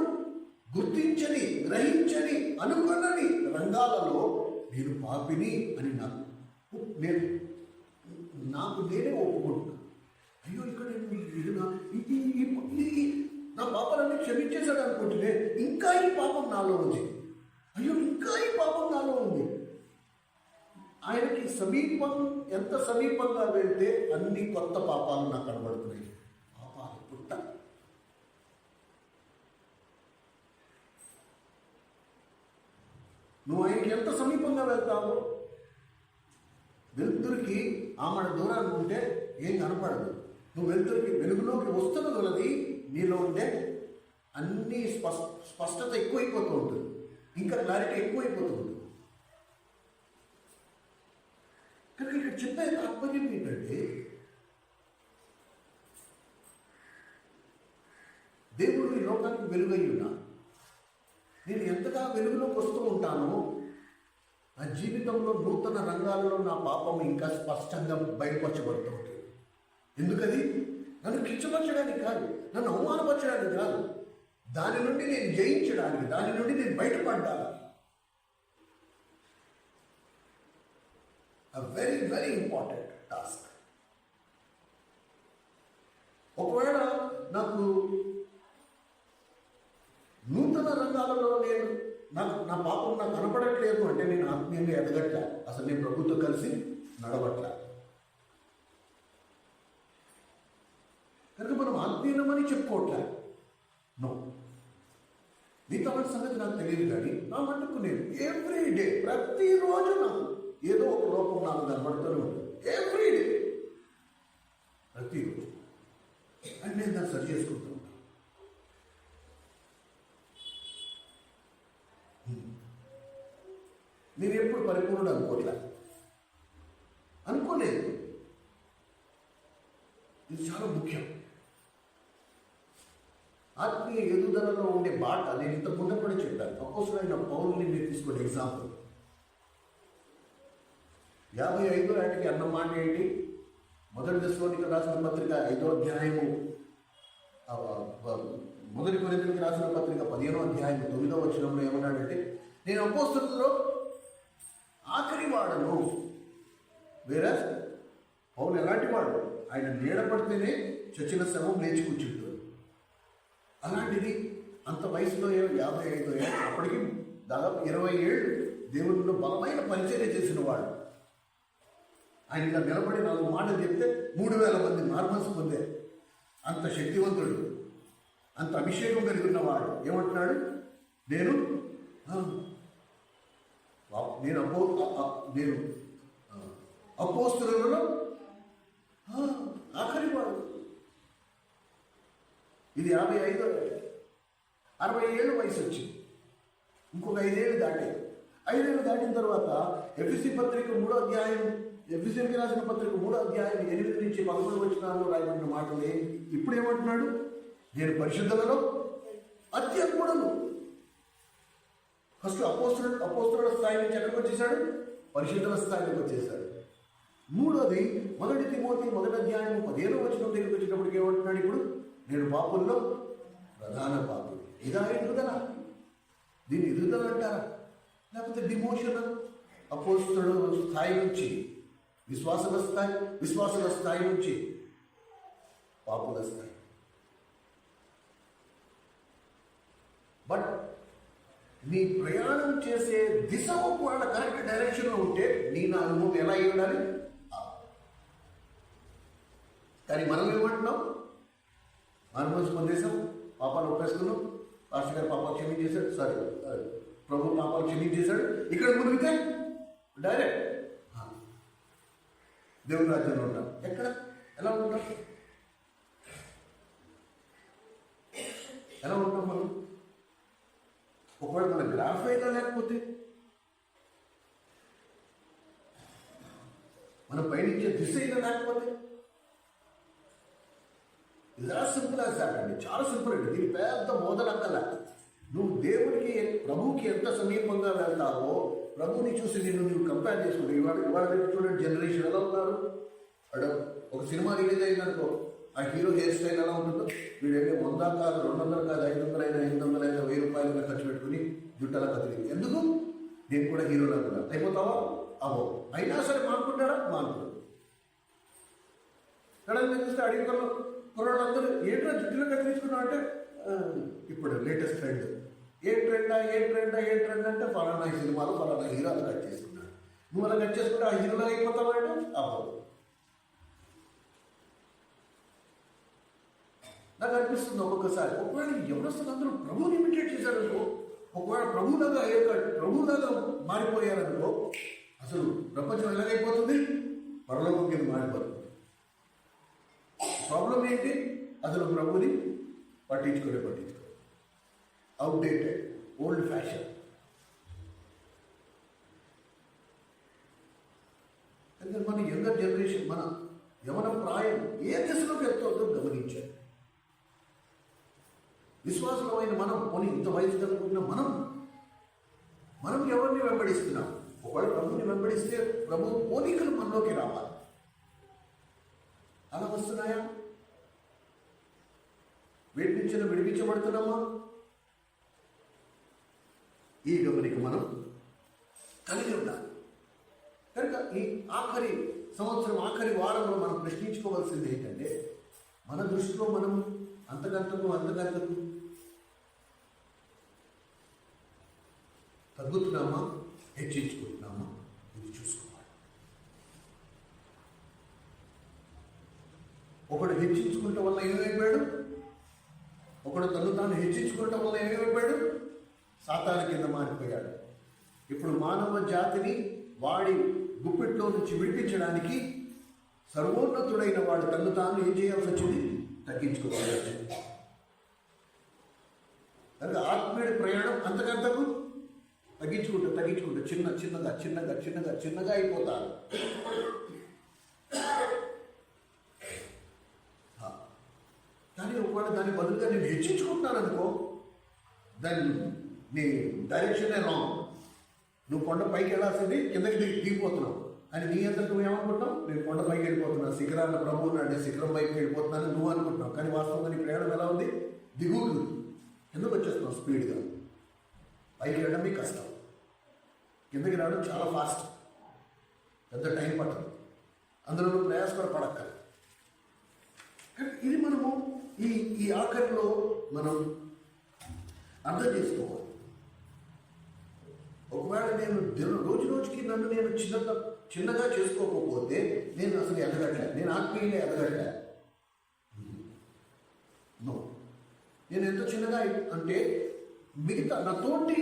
గుర్తించని, గ్రహించని, అనుకున్నని రంగాలలో నేను పాపిని అని నాకు నేనే ఒప్పుకుంటున్నాను. అయ్యో ఇక్కడ నా పాపాలన్నీ క్షమించేశాడు అనుకుంటున్నాను. ఇంకా ఈ పాపం నాలో ఉంది. అయ్యో ఇంకా ఈ పాపం నాలో ఉంది. ఆయనకి ఎంత సమీపంగా వెళ్తే అన్ని కొత్త పాపాలు నాకు కనబడుతున్నాయి. పాపాలు పుట్ట. నువ్వు ఆయనకి ఎంత సమీపంగా వెళ్తావో, వెలుతురికి ఆమె దూరాన్ని ఉంటే ఏం కనపడదు. నువ్వు వెలుగులోకి వస్తున్న కొలది నీలో ఉండే అన్ని స్పష్టత ఎక్కువైపోతూ ఉంటుంది, ఇంకా క్లారిటీ ఎక్కువైపోతూ ఉంటుంది. కానీ ఇక్కడ చెప్పే తాత్పర్యం ఏంటంటే, దేవుడు ఈ లోకానికి వెలుగై ఉన్నా నేను ఎంతగా వెలుగులోకి వస్తూ ఉంటానో నా జీవితంలో నూతన రంగాల్లో నా పాపం ఇంకా స్పష్టంగా బయటపరచబడుతూ ఉంటుంది. ఎందుకది? నన్ను కించపరచడానికి కాదు, నన్ను అవమానపరచడానికి కాదు, దాని నుండి నేను జయించడానికి, దాని నుండి నేను బయటపడ్డాను. Very very important task. ఒకవేళ నాకు నూతన రంగాలలో నా పాపం నాకు కనపడట్లేదు అంటే నేను ఆత్మీయంగా ఎదగట్లే, అసలు నేను ప్రభుత్వం కలిసి నడవట్లే. కనుక మనం ఆత్మీయమని చెప్పుకోవట్లే. నో, మిగతా సంగతి నాకు తెలియదు, కానీ నా మటుకు నేను ఎవ్రీడే, ప్రతిరోజు నాకు ఏదో ఒక లోపం నాకు కనబడుతూనే ఉంటుంది. ఎవ్రీడే, ప్రతిరోజు. అండ్ నేను దాన్ని సరి చేసుకుంటూ ఉంటాను. మీరు ఎప్పుడు పరిపూర్ణుడు అనుకోలేదు. ఇది చాలా ముఖ్యం. ఆత్మీయ ఎదుగుదలలో ఉండే బాట నేను ఇంత ముందు కూడా చెప్పాను. అపోస్తలుడైన పౌలుని మీరు తీసుకోండి ఎగ్జాంపుల్. 55 ఏటకి అన్న మాట ఏంటి? మొదటి దశలోనికి రాసిన పత్రిక 5వ అధ్యాయము, మొదటి కొరింథీయులకు రాసిన పత్రిక 15వ అధ్యాయం 9వ వచనంలో ఏమన్నాడంటే, నేను అపోస్తలులలో ఆఖరి వాడను. వేరే పౌలు ఎలాంటి వాడు? ఆయన నీడపడితేనే చచ్చిన శవం లేచి కూర్చుంటాడు. అలాంటిది అంత వయసులో 55 ఏళ్ళు, అప్పటికి దాదాపు 20 ఏళ్ళు దేవుడిలో బలమైన పరిచర్య చేసిన వాడు. ఆయన ఇలా నిలబడి 4 మాటలు చెప్తే 3000 మంది మార్మల్స్ పొందారు. అంత శక్తివంతుడు, అంత అభిషేకం కలిగి ఉన్నవాడు ఏమంటున్నాడు? నేను అపోస్తలులలో ఆఖరి వాడు. ఇది 55, 60 ఏళ్ళు వయసు వచ్చింది. ఇంకొక 5 ఏళ్ళు దాటాయి. 5 ఏళ్ళు దాటిన తర్వాత ఎఫెసీ పత్రిక 3వ అధ్యాయం, ఎఫెసీకి రాసిన పత్రిక 3వ అధ్యాయం 8 నుంచి 11 వచనాల్లో రాయబడిన మాటలే ఇప్పుడు ఏమంటున్నాడు? నేను పరిశుద్ధులలో అత్యల్పుడను. ఫస్ట్ అపోస్తుల స్థాయి నుంచి ఎక్కడికి వచ్చేసాడు? పరిశుద్ధుల స్థాయిలోకి వచ్చేసాడు. మూడోది 1 తిమోతి 1వ అధ్యాయం 15వ వచనం దగ్గరికి వచ్చేటప్పటికి ఏమంటున్నాడు? ఇప్పుడు నేను పాపుల్లో ప్రధాన పాపి. ఇదా ఎదుగుదల? దీన్ని ఎదుగుదల అంటారా? లేకపోతే డిమోషన్? అపోస్తుల స్థాయి నుంచి విశ్వాసుల స్థాయి నుంచి పాపుల స్థాయి. బట్ నీ ప్రయాణం చేసే దిశ ఒకవేళ కరెక్ట్ డైరెక్షన్లో ఉంటే నీ నా అనుభవం ఎలా అయి ఉండాలి? కానీ మనం ఏమంటున్నాం? మనసు పొందేశాం, పాపాలు ఒప్పేసుకున్నాం, పాస్టర్ గారు పాపాలు క్షమించేశాడు, సారీ ప్రభు పాపాలు క్షమించేశాడు, ఇక్కడ మునిగితే డైరెక్ట్ దేవుని రాజ్యంలో ఉంటాం. ఎక్కడ? ఎలా ఉంటాం? ఎలా ఉంటాం మనం? ఒకవేళ మన గ్రాఫ్ అయినా లేకపోతే మనం పయనించే దిశ అయినా లేకపోతే, ఇలా సింపుల్ యాజ్ దాట్ అండి. చాలా సింపుల్ అండి. దీని పెద్ద మోదనక్కల. నువ్వు దేవుడికి ప్రభువుకి ఎంత సమీపంగా వెళ్తావో ప్రభువుని చూసి నువ్వు కంపేర్ చేసుకుంటావు. ఇవాళ చూడండి జనరేషన్ ఎలా ఉన్నారు. ఒక సినిమా రిలీజ్ అయిందనుకో, ఆ హీరో హెయిర్ స్టైల్ ఎలా ఉంటుందో, వీడైతే 100 కాదు 200 కాదు 500 అయినా 800 అయినా 1000 రూపాయలు ఖర్చు పెట్టుకుని జుట్టలా కదిలి, ఎందుకు? నేను కూడా హీరోలా కూడా అయిపోతావా? అవో. అయినా సరే మానుకుంటాడా? మానుకోడు. ఎక్కడైనా చూస్తే అడిగిన కుర్రాళ్ళందరూ ఏంటో జుట్టులో కత్తిరించుకున్నావు అంటే, ఇప్పుడు లేటెస్ట్ ట్రెండ్. ఏ ట్రెండ్ అంటే ఫలానా సినిమాలో ఫలానా హీరో అలా కట్ చేసుకున్నాడు. నువ్వు అలా కట్ చేసుకుంటే ఆ హీరోలో అయిపోతావా అంటే అవ్వదు. నాకు అనిపిస్తుంది ఒక్కొక్కసారి, ఒకవేళ ఎవరొస్తుంది అందరూ ప్రభువుని ఇమిటేట్ చేశారనుకో, ఒకవేళ ప్రభువులాగా మారిపోయారనుకో, అసలు ప్రపంచం ఎలాగైపోతుంది? పరలోకం కింద మారిపోతుంది. ప్రాబ్లం ఏంటి? అసలు ప్రభుని పట్టించుకో, అవుట్డేటెడ్, ఓల్డ్ ఫ్యాషన్. ఎందుకంటే మన యంగర్ జనరేషన్, మన యవన ప్రాయం ఏ దిశలోకి వెళ్తుందో గమనించాలి. విశ్వాసమైన మనం కొని ఇంత వయసు కలుగుతున్న మనం ఎవరిని వెంబడిస్తున్నాం? ఒకవేళ ప్రభుని వెంబడిస్తే ప్రభు పోలికలు మనలోకి రావాలి. అలా వస్తున్నాయా? వీటి నుంచి విడిపించబడుతున్నామా? ఈ గమనిక మనం కలిగి ఉండాలి. కనుక ఈ ఆఖరి సంవత్సరం ఆఖరి వారంలో మనం ప్రశ్నించుకోవాల్సింది ఏంటంటే, మన దృష్టిలో మనం అంతకంతకు తగ్గుతున్నామా, హెచ్చించుకుంటున్నామా? ఇది చూసుకోవాలి. ఒకడు హెచ్చించుకుంటం వల్ల ఏమైపోయాడు? ఒకడు తను తాను హెచ్చించుకోవటం వల్ల ఏమైపోయాడు? సాతాను కింద మారిపోయాడు. ఇప్పుడు మానవ జాతిని వాడి గుప్పిట్లో నుంచి విడిపించడానికి సర్వోన్నతుడైన వాడు తను తాను ఏం చేయాల్సి వచ్చింది? తగ్గించుకోవాల్సి వచ్చింది. కనుక ఆత్మీయుడి ప్రయాణం అంతకంతకు తగ్గించుకుంటూ చిన్నగా అయిపోతారు. కానీ ఒకవేళ దాని బదులుగా నేను హెచ్చించుకుంటున్నాను అనుకో, దాన్ని నీ డైరెక్షనే రాంగ్. నువ్వు కొండ పైకి వెళ్ళాల్సింది కిందకి దిగిపోతున్నావు అని నీ అంతా నువ్వు ఏమనుకుంటావు? నేను కొండ పైకి వెళ్ళిపోతున్నాను, శిఖరాన్ని ప్రభువుని అంటే శిఖరం పైకి వెళ్ళిపోతున్నాను నువ్వు అనుకుంటున్నావు. కానీ వాస్తవంగా నీ ప్రయాణం ఎలా ఉంది? దిగుతుంది. ఎందుకు వచ్చేస్తున్నావు స్పీడ్గా? పైకి వెళ్ళడం మీకు కష్టం, కిందకి రావడం చాలా ఫాస్ట్, పెద్ద టైం పట్టదు, అందులో నువ్వు ప్రయాస కూడా పడక్కర్లేదు. కానీ ఇది మనము ఈ ఆఖరిలో మనం అర్థం చేసుకోవాలి. ఒకవేళ నేను రోజుకి నన్ను నేను చిన్నగా చేసుకోకపోతే నేను అసలు ఎదగట్లే, నేను ఆత్మీయంగా ఎదగట్లే. నేను ఎంత చిన్నగా అంటే మిగతా నా తోటి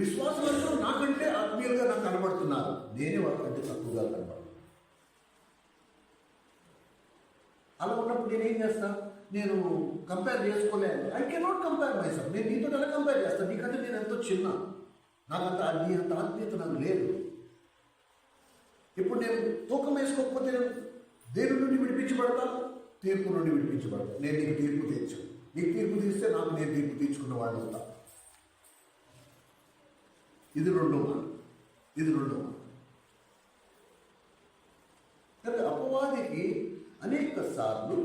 విశ్వాసంలో నాకంటే ఆత్మీయులుగా నాకు కనబడుతున్నారు, నేనే వాళ్ళకంటే తక్కువగా కనబడుతున్నాను. అలా ఉన్నప్పుడు నేనేం చేస్తాను? నేను కంపేర్ చేసుకోలేను. I cannot compare myself. నేను నీతో ఎలా కంపేర్ చేస్తాను? నీకంటే నేను ఎంతో చిన్న, నాకంత నీ అంత ఆత్మీయత నాకు లేదు. ఇప్పుడు నేను తూకం వేసుకోకపోతే దేని నుండి విడిపించబడతాను? తీర్పు నుండి విడిపించబడతాను. నేను నీకు తీర్పు తీర్చు, నీకు తీర్పు తీస్తే నాకు నేను తీర్పు తీర్చుకున్న వాళ్ళు అవుతా. ఇది రెండో మాట. కనుక అపవాదికి అనేక సార్లు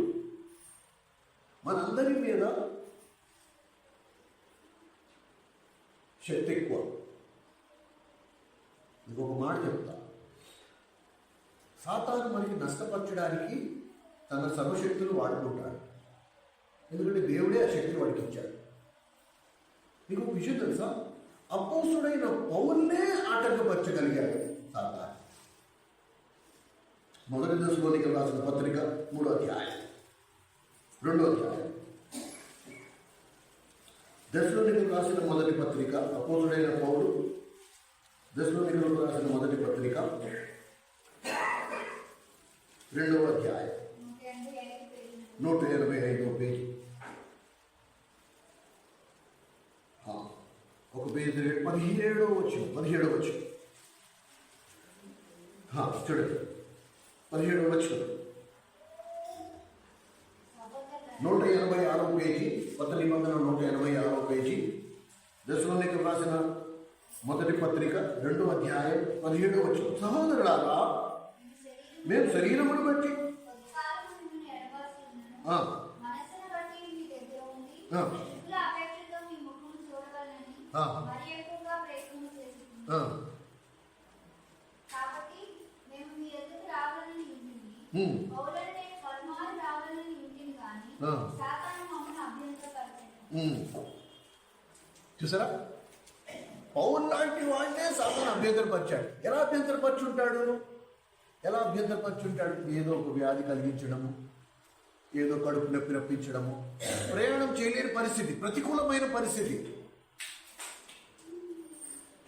మనందరి మీద శక్తి ఎక్కువ. ఇంకొక మాట చెప్తా, సాతాను మనకి నష్టపరచడానికి తన సర్వశక్తులు వాడుకుంటాడు. ఎందుకంటే దేవుడే ఆ శక్తిని వాడికి ఇచ్చాడు. మీకు ఒక విషయం తెలుసా, అపోస్తుడైన పౌల్నే ఆటంకపరచగలిగాడు సాతాను. 1 దశలోనికలు రాసిన పత్రిక 3వ అధ్యాయం 2వ అధ్యాయం. దశలోనికలు రాసిన మొదటి పత్రిక, అపోస్తుడైన పౌలు దశలోనికలకు రాసిన మొదటి పత్రిక 2వ అధ్యాయం 185వ పేజీ. ఒక పేజీ 17వ వచ్చు చూడండి, 17వ వచ్చు 186వ పేజీ, కొత్త నిబంధన 186వ పేజీ, దశలోనికలకు రాసిన మొదటి పత్రిక 2వ అధ్యాయం 17వ వచ్చు. సహోదరులారా, మేము శరీరమును బట్టి చూసారా, పౌలు లాంటి వాడినే సాతాను అభ్యంతరపరిచాడు. ఎలా అభ్యంతరపరుచుంటాడు? ఏదో ఒక వ్యాధి కలిగించడము, ఏదో కడుపు నొప్పి రప్పించడము, ప్రయాణం చేయలేని పరిస్థితి, ప్రతికూలమైన పరిస్థితి.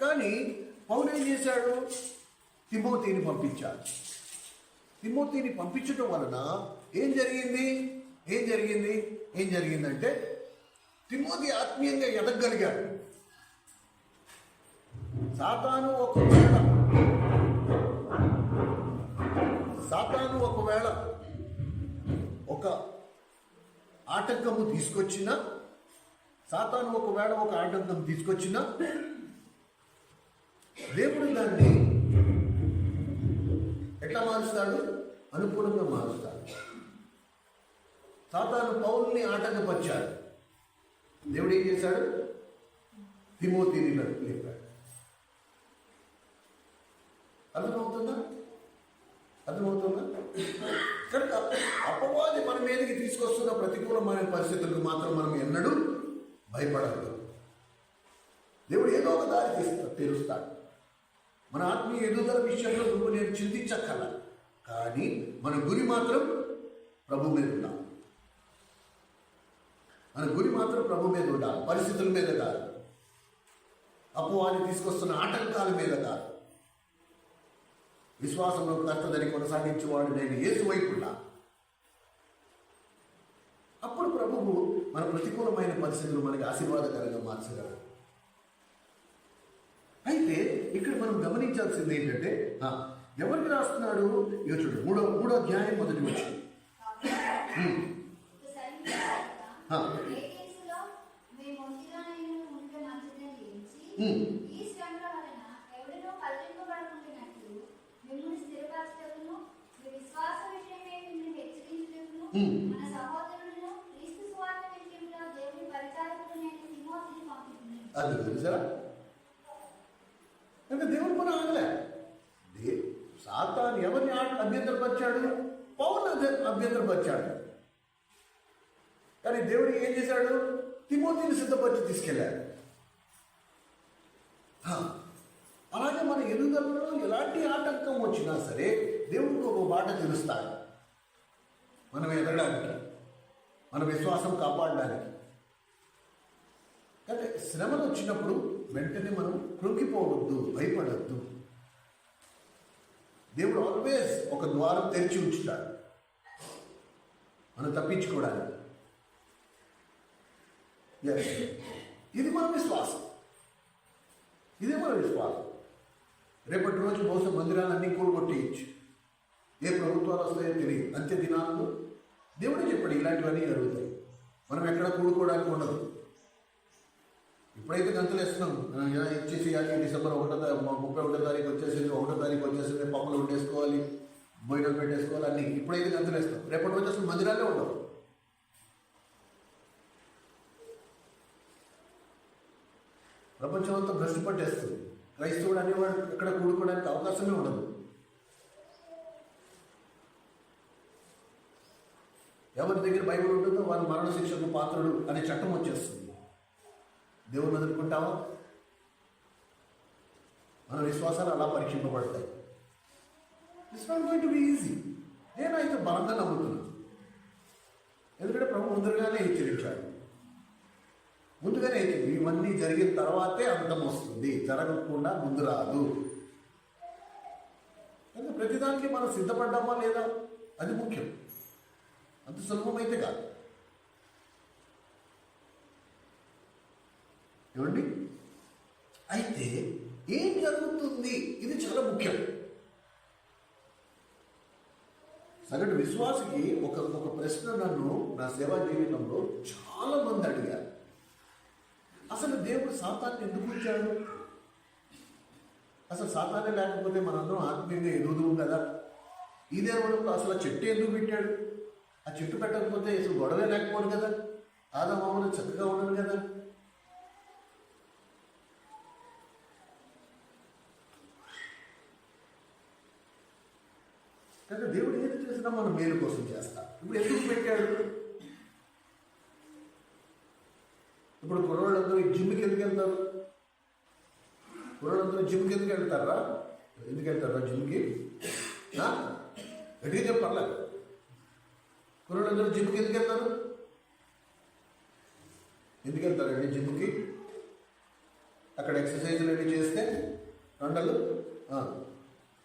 కానీ పౌలు ఏం చేశాడు? తిమోతిని పంపించాడు. తిమోతిని పంపించడం వలన ఏం జరిగిందంటే తిమోతి ఆత్మీయంగా ఎదగగలిగాడు. సాతాను ఒకవేళ ఒక ఆటంకం తీసుకొచ్చినా దేవుడు దాన్ని ఎట్లా మారుస్తాడు? అనుకూలంగా మారుస్తాడు. సాతాను పౌలుని ఆటంకపరిచాడు. దేవుడు ఏం చేశాడు? తిమోతిని లేపాడు. అర్థమవుతుందా? కనుక అపవాది మన మీదకి తీసుకొస్తున్న ప్రతికూలమైన పరిస్థితులకు మాత్రం మనం ఎన్నడూ భయపడదు. దేవుడు ఏదో ఒక దారి తెరుస్తాడు. మన ఆత్మీయ ఎదుగుదల విషయంలో నువ్వు నేను చింతించక్కల, కానీ మన గురి మాత్రం ప్రభు మీద ఉండాలి. పరిస్థితుల మీద కాదు, అపవాది తీసుకొస్తున్న ఆటంకాల మీద కాదు. విశ్వాసంలో కర్తదని కొనసాగించేవాడు నేను యేసు వైపున్నా. అప్పుడు ప్రభువు మన ప్రతికూలమైన పరిస్థితులు మనకి ఆశీర్వాదకరంగా మార్చగలరు. అయితే ఇక్కడ మనం గమనించాల్సింది ఏంటంటే, ఎవరికి రాస్తున్నాడు? చూడండి, 3వ అధ్యాయం 1వ వచనం. అది తెలుసా? అంటే దేవుడు పని ఆగలే. సాతాను ఎవరిని అభ్యంతరపరిచాడు? పౌలుని అభ్యంతరపరిచాడు. కానీ దేవుడు ఏం చేశాడు? తిమోతిని సిద్ధపరిచి తీసుకెళ్ళాడు. అలాగే మన ఎదుగుదలలో ఎలాంటి ఆటంకం వచ్చినా సరే దేవుడికి ఒక మాట తెలుస్తాడు. మనం ఎదగడానికి, మన విశ్వాసం కాపాడడానికి. కానీ శ్రమలు వచ్చినప్పుడు వెంటనే మనం కృంగిపోవద్దు, భయపడద్దు. దేవుడు ఆల్వేస్ ఒక ద్వారం తెరిచి ఉంచుతాడు మనం తప్పించుకోవడానికి. ఇది మన విశ్వాసం. రేపటి రోజు బహుశా మందిరాలన్నీ కూడగొట్టేయచ్చు. ఏ ప్రభుత్వాలు వస్తాయో తెలియదు. అంత్య దినాల్లో దేవుడే చెప్పాడు ఇలాంటివన్నీ జరుగుతాయి. మనం ఎక్కడ కూడుకోవడానికి ఉండదు. ఇప్పుడైతే గంతులు వేస్తున్నాం, ఇచ్చేసేయాలి, డిసెంబర్ 31 తారీఖు వచ్చేసింది, 1 తారీఖు వచ్చేసింది, పప్పులు ఉండేసుకోవాలి, భోజనం పెట్టేసుకోవాలి అన్నీ. ఇప్పుడైతే గంతులు వేస్తాం, రేపటి రోజు అసలు మందిరాలే ఉండవు. ప్రపంచం అంతా భ్రష్టు పట్టేస్తుంది. క్రైస్తవుడు అనేవాడు ఎక్కడ కూడుకోవడానికి అవకాశమే ఉండదు. ఎవరి దగ్గర బైబిల్ ఉంటుందో వాళ్ళు మరణ శిక్షకు పాత్రుడు అనే చట్టం వచ్చేస్తుంది. దేవుని ఎదుర్కొంటావా? మన విశ్వాసాలు అలా పరీక్షింపబడతాయి. It's not going to be easy. నేనైతే బలంగా నమ్ముతున్నాను. ఎందుకంటే ప్రభు ముందుగానే హెచ్చరించాడు. ముందుగానే ఇవన్నీ జరిగిన తర్వాతే అంతం వస్తుంది, జరగకుండా ముందు రాదు. అంటే ప్రతిదానికి మనం సిద్ధపడ్డామా లేదా అది ముఖ్యం. అంత సులభమైతే కాదు. ఏమండి? అయితే ఏం జరుగుతుంది? ఇది చాలా ముఖ్యం. సగటు విశ్వాసికి ఒక ప్రశ్న నన్ను నా సేవా జీవితంలో చాలా మంది అడిగారు. అసలు దేవుడు సాతాన్ని ఎందుకు ఉంచాడు? అసలు సాతానే లేకపోతే మనందరం ఆత్మీయంగా ఎదుగుదాం కదా. ఈ దేవుడు అసలు ఆ చెట్టు ఎందుకు పెట్టాడు? ఆ చెట్టు పెట్టకపోతే అసలు గొడవే లేకపోదు కదా, ఆదాము చక్కగా ఉండదు కదా. కానీ దేవుడు ఏది చేసినా మనం మేలు కోసం చేస్తాం. ఇప్పుడు ఎందుకు పెట్టాడు? ఇప్పుడు కుర్రోళ్ళందరూ జిమ్కి ఎందుకు వెళ్తారు? కుర్రోళ్ళందరూ జిమ్కి ఎందుకు వెళ్తారా? ఎందుకు వెళ్తారా జిమ్కి? గట్టిగా చెప్పాలా? కుర్రోళ్ళందరూ జిమ్కి ఎందుకు వెళ్తారు? ఎందుకు వెళ్తారండి జిమ్కి? అక్కడ ఎక్సర్సైజులు అన్నీ చేస్తే కండలు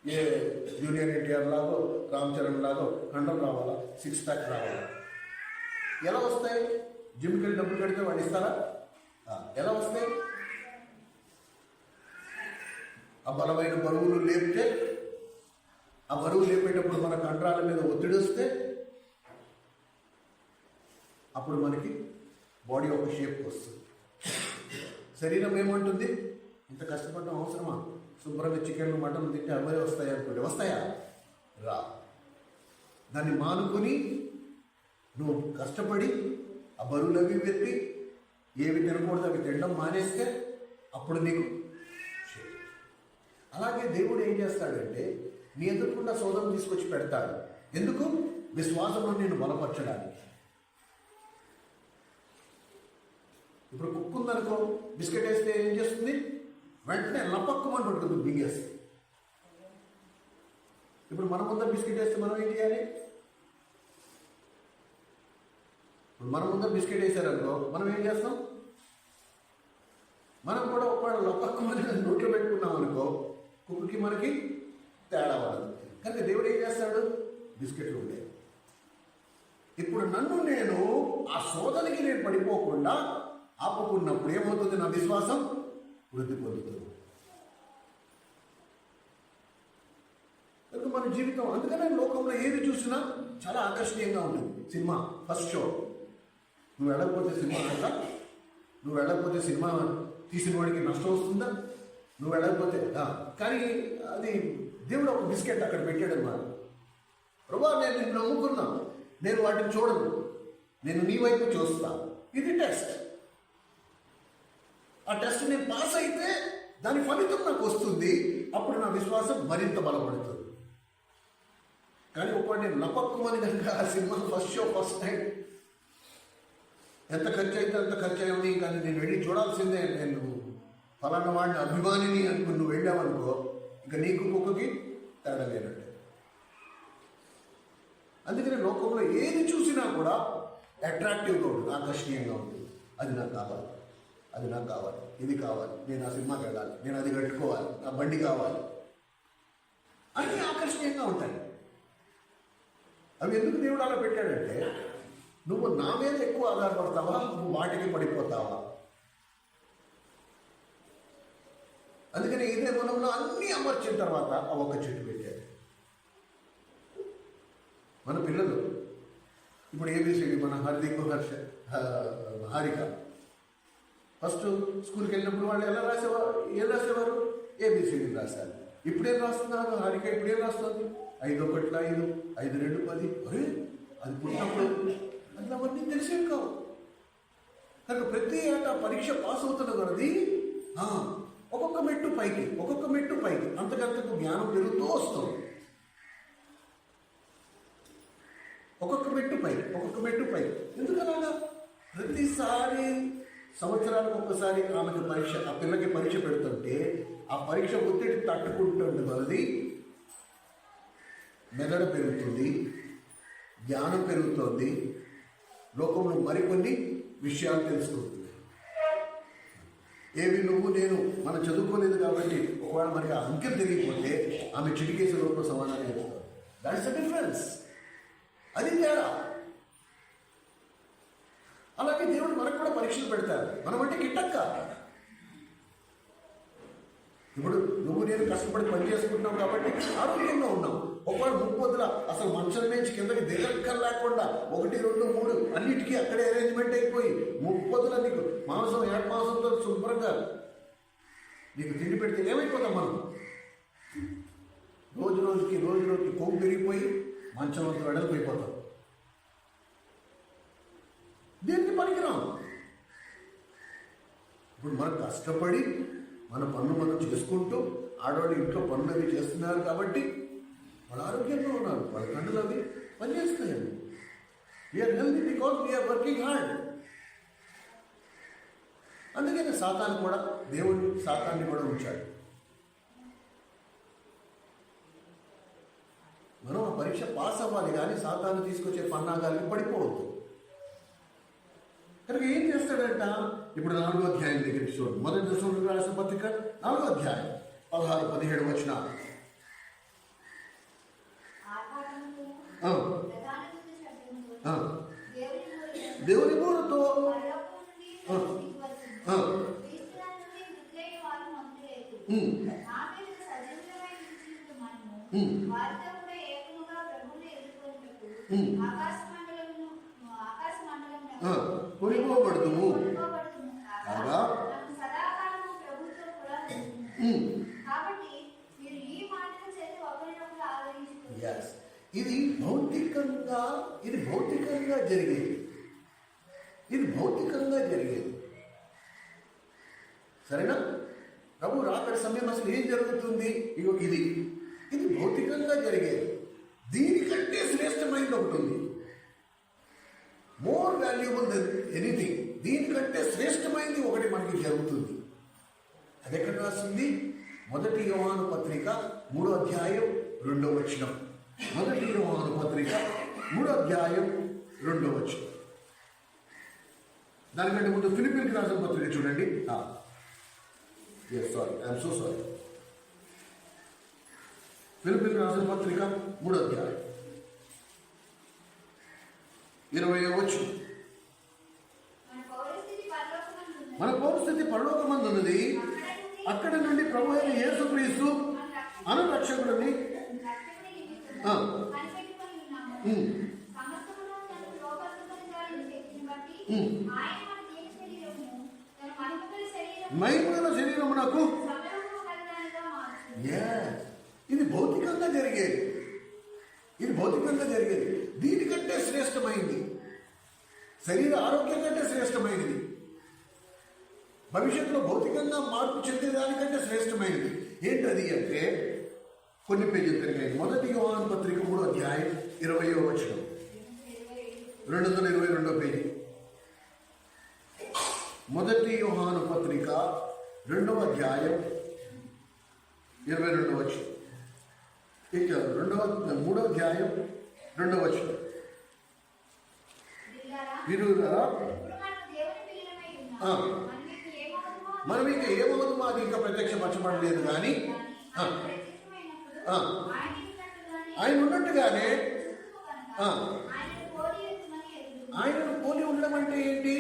ఏ జూనియర్ ఎన్టీఆర్ లాగో రామ్ చరణ్ లాగో కండలు రావాలా, 6 ప్యాక్ రావాలా? ఎలా వస్తాయి? జిమ్కి వెళ్ళి డబ్బులు కడితే వాళ్ళు ఇస్తారా? ఎలా వస్తాయి? ఆ బలమైన బరువులు లేపితే, ఆ బరువు లేపేటప్పుడు మన కండరాల మీద ఒత్తిడి వస్తే అప్పుడు మనకి బాడీ ఒక షేప్కి వస్తుంది. శరీరం ఏమంటుంది? ఇంత కష్టపడడం అవసరమా? శుభ్రంగా చికెన్ మటన్ తింటే అవే వస్తాయి అనుకుంటే వస్తాయా? రా. దాన్ని మానుకొని నువ్వు కష్టపడి ఆ బరువులు అవి వెత్తి ఏవి తినకూడదు అవి తినడం మానేస్తే అప్పుడు నీకు. అలాగే దేవుడు ఏం చేస్తాడంటే నీ ఎదుర్కొన్న సోదరుని తీసుకొచ్చి పెడతాడు. ఎందుకు? విశ్వాసంలో నేను బలపరచడానికి. ఇప్పుడు కుక్కు ఉందనుకో, బిస్కెట్ వేస్తే ఏం చేస్తుంది? వెంటనే లపక్కుమని ఉంటుంది బిగేసి. ఇప్పుడు మన ముందర బిస్కెట్ వేస్తే మనం ఏం చేయాలి? ఇప్పుడు మన ముందర బిస్కెట్ వేసారనుకో మనం ఏం చేస్తాం? మనం కూడా ఒకవేళ లపక్కుమని నోట్లో పెట్టుకున్నాం అనుకో కుక్కుకి మనకి తేడా పడదు. కనుక దేవుడు ఏం చేస్తాడు? బిస్కెట్లు ఉంటాయి. ఇప్పుడు నేను ఆ శోధనకి నేను పడిపోకుండా ఆపుకున్నప్పుడు ఏమవుతుంది? నా విశ్వాసం వృద్ధి పొందుతుంది. కనుక మన జీవితం అందుకనే లోకంలో ఏది చూసినా చాలా ఆకర్షణీయంగా ఉంటుంది. సినిమా ఫస్ట్ షో నువ్వు వెళ్ళకపోతే సినిమా కదా, నువ్వు వెళ్ళకపోతే సినిమా తీసిన వాడికి నష్టం వస్తుందా? నువ్వు వెళ్ళకపోతే కానీ అది దేవుడు ఒక బిస్కెట్ అక్కడ పెట్టాడు అన్నమాట. ప్రభా నేను నిన్ను నమ్ముకున్నా, నేను వాటిని చూడను, నేను నీ వైపు చూస్తా. ఇది టెస్ట్. ఆ టెస్ట్ నేను పాస్ అయితే దాని ఫలితం నాకు వస్తుంది. అప్పుడు నా విశ్వాసం మరింత బలపడుతుంది. కానీ ఒకటి నేను నపక్కుమని కనుక ఆ cinema first show first time ఎంత ఖర్చు అయితే అంత ఖర్చు అయ్యింది, కానీ నేను వెళ్ళి చూడాల్సిందే, నేను ఫలానా వాడిని అభిమానిని అనుకుని నువ్వు వెళ్ళావనుకో ఇక నీకు కుక్కకి తేడా లేనట్టే. అందుకని లోకంలో ఏది చూసినా కూడా అట్రాక్టివ్గా ఉంటుంది, ఆకర్షణీయంగా ఉంటుంది. అది నాకు కావాలి, అది నాకు కావాలి, ఇది కావాలి, నేను ఆ సినిమాకి వెళ్ళాలి, నేను అది కట్టుకోవాలి, నా బండి కావాలి, అన్నీ ఆకర్షణీయంగా ఉంటాయి. అవి ఎందుకు దేవుడు అలా పెట్టాడంటే నువ్వు నా మీద ఎక్కువ ఆధారపడతావా, నువ్వు వాటికి పడిపోతావా? అందుకని ఇదే మనలో అన్నీ అమర్చిన తర్వాత ఆ ఒక్క చెట్టు పెట్టాడు. మన పిల్లలు ఇప్పుడు ఏబిసిడి మన హార్దిక్ హారిక ఫస్ట్ స్కూల్కి వెళ్ళినప్పుడు వాళ్ళు ఎలా రాసేవారు, ఏం రాసేవారు? ఏబిసిడి రాశారు. ఇప్పుడేం రాస్తున్నారు? హారిక ఇప్పుడేం రాస్తుంది? 5 1 5, 5 2 10. అరే అది పుట్టినప్పుడు అట్లా అవన్నీ తెలిసేవి కావు. కనుక ప్రతి ఏటా పరీక్ష పాస్ అవుతున్న కొలది ఒక్కొక్క మెట్టు పైకి, ఒక్కొక్క మెట్టు పైకి, అంతకంతకు జ్ఞానం పెరుగుతూ వస్తుంది. ఒక్కొక్క మెట్టు పైకి, ఒక్కొక్క మెట్టు పైకి. ఎందుకలాగా? ప్రతిసారి సంవత్సరానికి ఒక్కసారి ఆమెకు పరీక్ష, ఆ పిల్లకి పరీక్ష పెడుతుంటే ఆ పరీక్ష ఒత్తిడి తట్టుకుంటుంది కొలది మెదడు పెరుగుతుంది, జ్ఞానం పెరుగుతుంది, లోకంలో మరికొన్ని విషయాలు తెలుసుకుంటుంది. ఏవి నువ్వు నేను మనం చదువుకోలేదు కాబట్టి ఒకవేళ మనకి ఆ అంకెలు తెలియకపోతే ఆమె చిటికేసే లోపల సమాధానం చెప్తారు. That's the difference. అది తేడా. అలాగే దేవుడు మనకు కూడా పరీక్షలు పెడతారు. మనం అంటే గిట్టక్క. ఇప్పుడు నువ్వు నేను కష్టపడి పని చేసుకుంటున్నాం కాబట్టి ఆరోగ్యంగా ఉన్నాం. ఒకవేళ ముప్పొద్దుల అసలు మంచం నుంచి కిందకి దిగక్కర్ లేకుండా 1 2 3 అన్నిటికీ అక్కడే అరేంజ్మెంట్ అయిపోయి ముప్పొద్దుల నీకు మాంసం ఏట మాంసంతో శుభ్రంగా నీకు తిండి పెడితే ఏమైపోతాం మనం? రోజు రోజుకి కొవ్వు పెరిగిపోయి మంచం అంతా వెడల్పోయిపోతాం. దేనికి పనికిరాం. ఇప్పుడు మనం కష్టపడి మన పనులు మనం చేసుకుంటూ ఆడవాళ్ళు ఇంట్లో పనులు అవి చేస్తున్నారు కాబట్టి వాళ్ళు ఆరోగ్యంగా ఉన్నారు. వాళ్ళ కన్నులు అవి పనిచేస్తున్నాయండి. We're healthy because we're working hard. అందుకని సాతాను కూడా, దేవుడు సాతాన్ని కూడా ఉంచాడు. మనం ఆ పరీక్ష పాస్ అవ్వాలి కానీ సాతాను తీసుకొచ్చే పన్నాగాలకి పడిపోవద్దు. కనుక ఏం చేస్తాడంట? ఇప్పుడు 4వ అధ్యాయం దగ్గరికి చూడండి. మొదటి దశలోకి రాసిన పత్రిక 4వ అధ్యాయం 16 17 వచనాలు. దేవుని బూరతో కొనిపోబడుతుము కాగా ఇది భౌతికంగా జరిగేది. సరేనా? ప్రభు రాకడ సమయం అసలు ఏం జరుగుతుంది? ఇగో ఇది భౌతికంగా జరిగేది. దీనికంటే శ్రేష్టమైనది ఒకటి ఉంది. More valuable than anything. దీనికంటే శ్రేష్టమైనది ఒకటి మనకి జరుగుతుంది. అది ఎక్కడ రాస్తుంది? 1 యోహాను పత్రిక 3వ అధ్యాయం 2వ వచనం. 1 యోహాను పత్రిక 3వ అధ్యాయం 2వ వచనం. దానికంటే ముందు ఫిలిప్పీలకు రాసిన పత్రిక చూడండి. I'm so sorry. ఫిలిప్పీలకు రాసిన పత్రిక 3వ అధ్యాయం 20వ వచనం. మన పౌరస్థితి పరలోకమందు ఉన్నది. అక్కడ నుండి ప్రభు అయిన యేసుక్రీస్తు అనురక్షకుడిని మహిమగల శరీరమునకు. ఇది భౌతికంగా జరిగేది. దీనికంటే శ్రేష్టమైంది. శరీర ఆరోగ్యం కంటే శ్రేష్టమైనది. భవిష్యత్తులో భౌతికంగా మార్పు చెందేదానికంటే శ్రేష్టమైనది ఏంటది అంటే కొన్ని పేజీలు తిరిగాయి. 1 యోహాను పత్రిక 3వ అధ్యాయం 20వ వచనం. 222వ పేజీ. 1 యోహాను పత్రిక 2వ అధ్యాయం 22వ వచనం. 3వ అధ్యాయం 2వ వచనం. మనం ఇంకా ఏమవుతుందో అది ఇంకా ప్రత్యక్షపరచబడలేదు కానీ ఆయన ఉన్నట్టుగానే ఆయనను పోలి ఉండడం అంటే ఏంటి?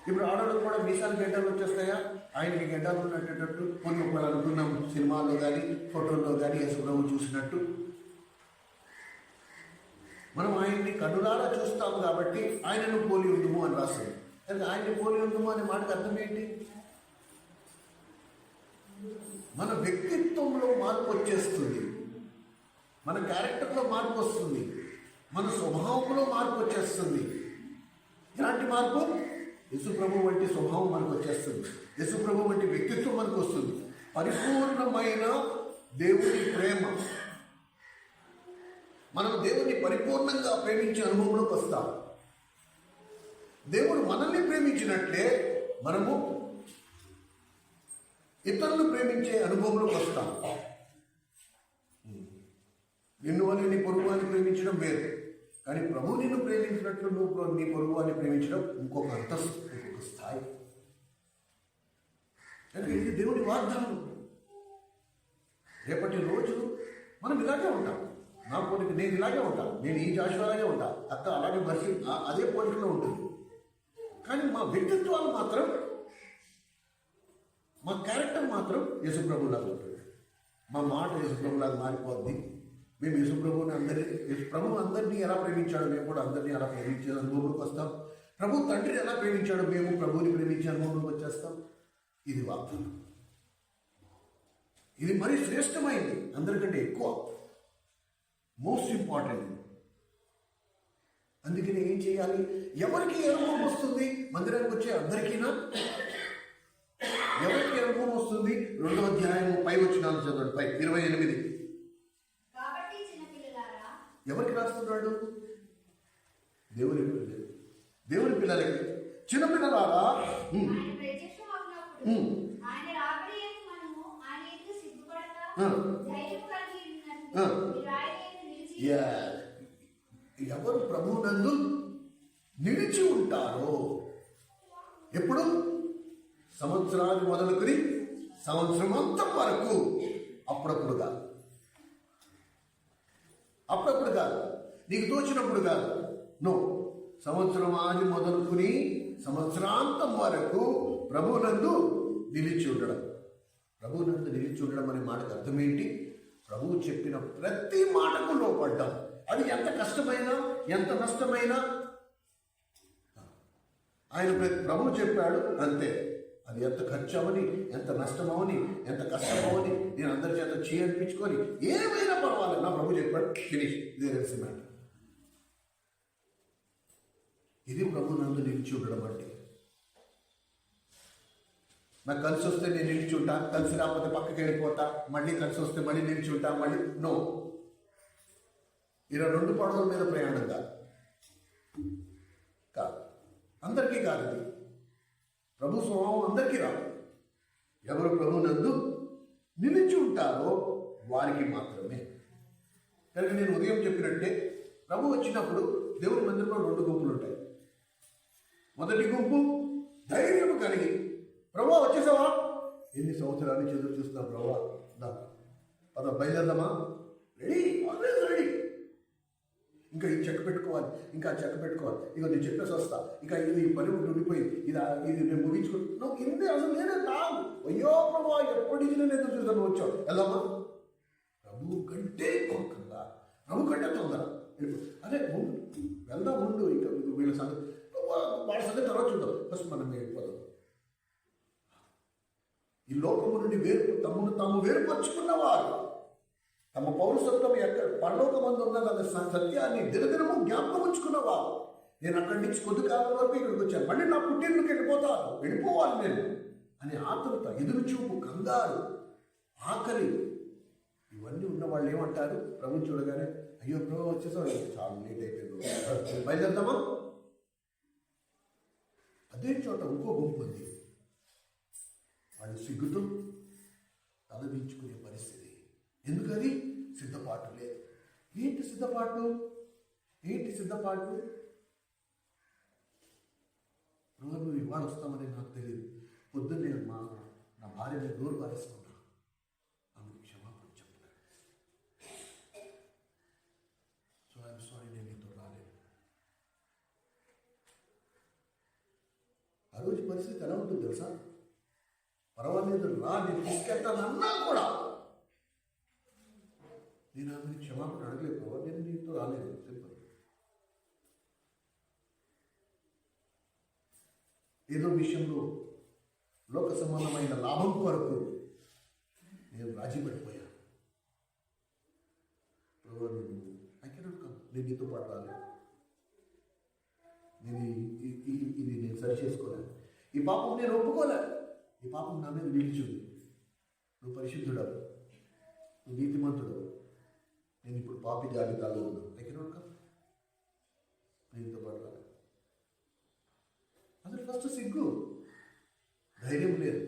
ఇప్పుడు ఆడవాళ్ళకు కూడా మీసాలు గడ్డలు వచ్చేస్తాయా? ఆయనకి గడ్డలు ఉన్నట్టేటట్టు కొన్ని ఒకవేళ అనుకున్నాం సినిమాల్లో కానీ ఫోటోల్లో కానీ యేసుప్రభు చూసినట్టు. మనం ఆయన్ని కన్నులారా చూస్తాము కాబట్టి ఆయనను పోలి ఉండుము అని రాస్తుంది. కానీ ఆయన్ని పోలి ఉండుము అనే మాటకు అర్థం ఏంటి? మన వ్యక్తిత్వంలో మార్పు వచ్చేస్తుంది, మన క్యారెక్టర్లో మార్పు వస్తుంది, మన స్వభావంలో మార్పు వచ్చేస్తుంది. ఎలాంటి మార్పు? యేసుప్రభు వంటి స్వభావం మనకు వచ్చేస్తుంది, యేసుప్రభు వంటి వ్యక్తిత్వం మనకు వస్తుంది. పరిపూర్ణమైన దేవుని ప్రేమ, మనం దేవుణ్ణి పరిపూర్ణంగా ప్రేమించే అనుభవంలోకి వస్తాం. దేవుడు మనల్ని ప్రేమించినట్లే మనము ఇతరులను ప్రేమించే అనుభవంలోకి వస్తాం. నిన్ను అని నీ పొరుగు అని ప్రేమించడం వేరు, కానీ ప్రభు నిన్ను ప్రేమించినట్లు నువ్వు నీ పొరుగు అని ప్రేమించడం ఇంకొక అంతస్తు, ఇంకొక స్థాయి. అంటే ఇది దేవుని వాగ్దానం. రేపటి రోజు మనం ఇలాగే ఉంటాం. నా పోలిక నేను ఇలాగే ఉంటాను, నేను ఈ జాషువాలాగే ఉంటాను, అక్క అలాగే మనిషి అదే పోలికలో ఉంటుంది. కానీ మా వ్యక్తిత్వాలు మాత్రం, మా క్యారెక్టర్ మాత్రం యేసుప్రభులాగా ఉంటుంది. మా మాట యేసుప్రభులాగా మారిపోద్ది. మేము ప్రభు అందరినీ ఎలా ప్రేమించాడో మేము కూడా అందరినీ అలా ప్రేమించే అనుభవంలోకి వస్తాం. ప్రభు తండ్రిని ఎలా ప్రేమించాడో మేము ప్రభువుని ప్రేమించే అనుభవంలోకి వచ్చేస్తాం. ఇది వాగ్దానం. ఇది మరీ శ్రేష్టమైంది, అందరికంటే ఎక్కువ, మోస్ట్ ఇంపార్టెంట్. అందుకని ఏం చేయాలి? ఎవరికి అనుభవం వస్తుంది? మందిరానికి వచ్చే అందరికీనా? ఎవరికి అనుభవం వస్తుంది? 2వ అధ్యాయం 5 వచనాలు చదవండి. 28. ఎవరికి రాస్తున్నాడు? దేవుని పిల్లలకి. చిన్నపిల్లలారా, ఎవరు ప్రభువునందు నిలిచి ఉంటారో, ఎప్పుడు? సంవత్సరాన్ని మొదలుకొని సంవత్సరం అంతం వరకు. అప్పుడప్పుడు కాదు, నీకు తోచినప్పుడు కాదు. నో, సంవత్సరం ఆది మొదలుకుని సంవత్సరాంతం వరకు ప్రభువునందు నిలిచి ఉండడం. ప్రభువునందు నిలిచి ఉండడం అనే మాటకు అర్థం ఏంటి? ప్రభువు చెప్పిన ప్రతి మాటకు లోపడ్డాం. అది ఎంత కష్టమైనా, ఎంత నష్టమైనా, ఆయన ప్రభువు చెప్పాడు అంతే. అది ఎంత ఖర్చు అవని, ఎంత నష్టమవని, ఎంత కష్టమవని, నేను అందరి చేత చేయనిపించుకొని ఏమైనా పర్వాలేదు, నా ప్రభు చెప్పాడు, ఫినిష్, ఇదే మ్యాటర్. ఇది ప్రభు నందు నిలిచి ఉండడం అంటే. నాకు కలిసి వస్తే నేను నిలిచి ఉంటా, కలిసి రాకపోతే పక్కకి వెళ్ళిపోతా, మళ్ళీ కలిసి వస్తే మళ్ళీ నిలిచి ఉంటా, మళ్ళీ నో. ఇలా 2 పడవల మీద ప్రయాణం కాదు, అందరికీ కాదు. ఇది ప్రభు స్వభావం అందరికీ రాదు. ఎవరు ప్రభు నందు నిలిచి ఉంటారో వారికి మాత్రమే. కనుక నేను ఉదయం చెప్పినట్టే, ప్రభు వచ్చినప్పుడు దేవుని మందిరంలో 2 గుంపులు ఉంటాయి. మొదటి గుంపు ధైర్యం కలిగి, ప్రభువా వచ్చేసావా, ఎన్ని సంవత్సరాల నుంచి ఎదురు చూస్తున్నా ప్రభువా, పద బయలుదేరదామా, రెడీ, ఆల్వేస్ రెడీ. ఇంకా ఈ చెక్క పెట్టుకోవాలి, ఇంకా చెక్క పెట్టుకోవాలి, ఇక నేను చెప్పేసి వస్తా, ఇక ఇది పని ఉండిపోయింది, ఇది నేను ముగించుకుంటున్నావు. ఇందే అసలు నేనే తాగు, అయ్యో ప్రభువా ఎప్పటి నుంచి నేను ఎదురు చూస్తాను, వచ్చావు వెళ్దామా. ప్రభు కంటే కొక్కగా, ప్రభు కంటే తొందర. అదే వెళ్దాం ఉండు, ఇక వీళ్ళ సంగతి వాళ్ళ సంగతి తర్వాత చూద్దాం, ఫస్ట్ మనం వెళ్ళిపోదాం. ఈ లోకము నుండి తమను తాము వేరుపరుచుకున్నవారు, తమ పౌరసత్వం ఎక్కడ పరలోకమందు ఉన్నదన్న సత్యాన్ని దినదినము జ్ఞాపకం ఉంచుకున్నవారు. నేను అక్కడి నుంచి కొద్ది కాలం వరకు ఇక్కడికి వచ్చాను, మళ్ళీ నా పుట్టినకి వెళ్ళిపోతాను, వెళ్ళిపోవాలి నేను అని ఆతృత, ఎదురు చూపు, కంగారు, ఆకలి, ఇవన్నీ ఉన్న వాళ్ళు ఏమంటారు? ప్రభు చూడగానే, అయ్యో ప్రభు వచ్చేసావు, చాలా లేట్ అయిపోయింది, బయలుదేరదామా. అదే చోట ఇంకో గుంపు ఉంది, వాళ్ళు సిగ్గుతో తలదించుకునే పరిస్థితి. ఎందుకని? సిద్ధపాటు లేదు. ఏంటి సిద్ధపాటు? నువ్వు ఇవాళ వస్తామని నాకు తెలియదు, పొద్దున్నే నా భార్య మీద నోరు పారేసుకున్నా, అందుకు క్షమాపణ చెప్తున్నాను. సో ఐఎమ్ సారీ, నేను నీతో రాలేదు. ఆ రోజు పరిస్థితి ఎలా ఉంటుంది తెలుసా? పర్వాలేదు రా, నేను తీసుకెళ్తానన్నా కూడా నేను ఆమెను క్షమాపణ అడగలేదు, ప్రభావ నేను నీతో రాలేదు, సింపుల్. ఏదో విషయంలో లోక సంబంధమైన లాభం కొరకు నేను రాజీ పడిపోయాను. ప్రభు, ఐ కెనాట్ కమ్, నేను నీతో పాటు రాలేదు, ఇది నేను సరి చేసుకోలేను, ఈ పాపం నేను ఒప్పుకోలేను, ఈ పాపం నా మీద నిలిచింది, నువ్వు పరిశుద్ధుడవు, నువ్వు నీతిమంతుడు, నేను ఇప్పుడు పాపి జాబితాలో ఉన్నాను, ఐ కెనాట్ కమ్, నేను నీతో పాటు రాలేదు. అసలు ఫస్ట్ సిగ్గు, ధైర్యం లేదు.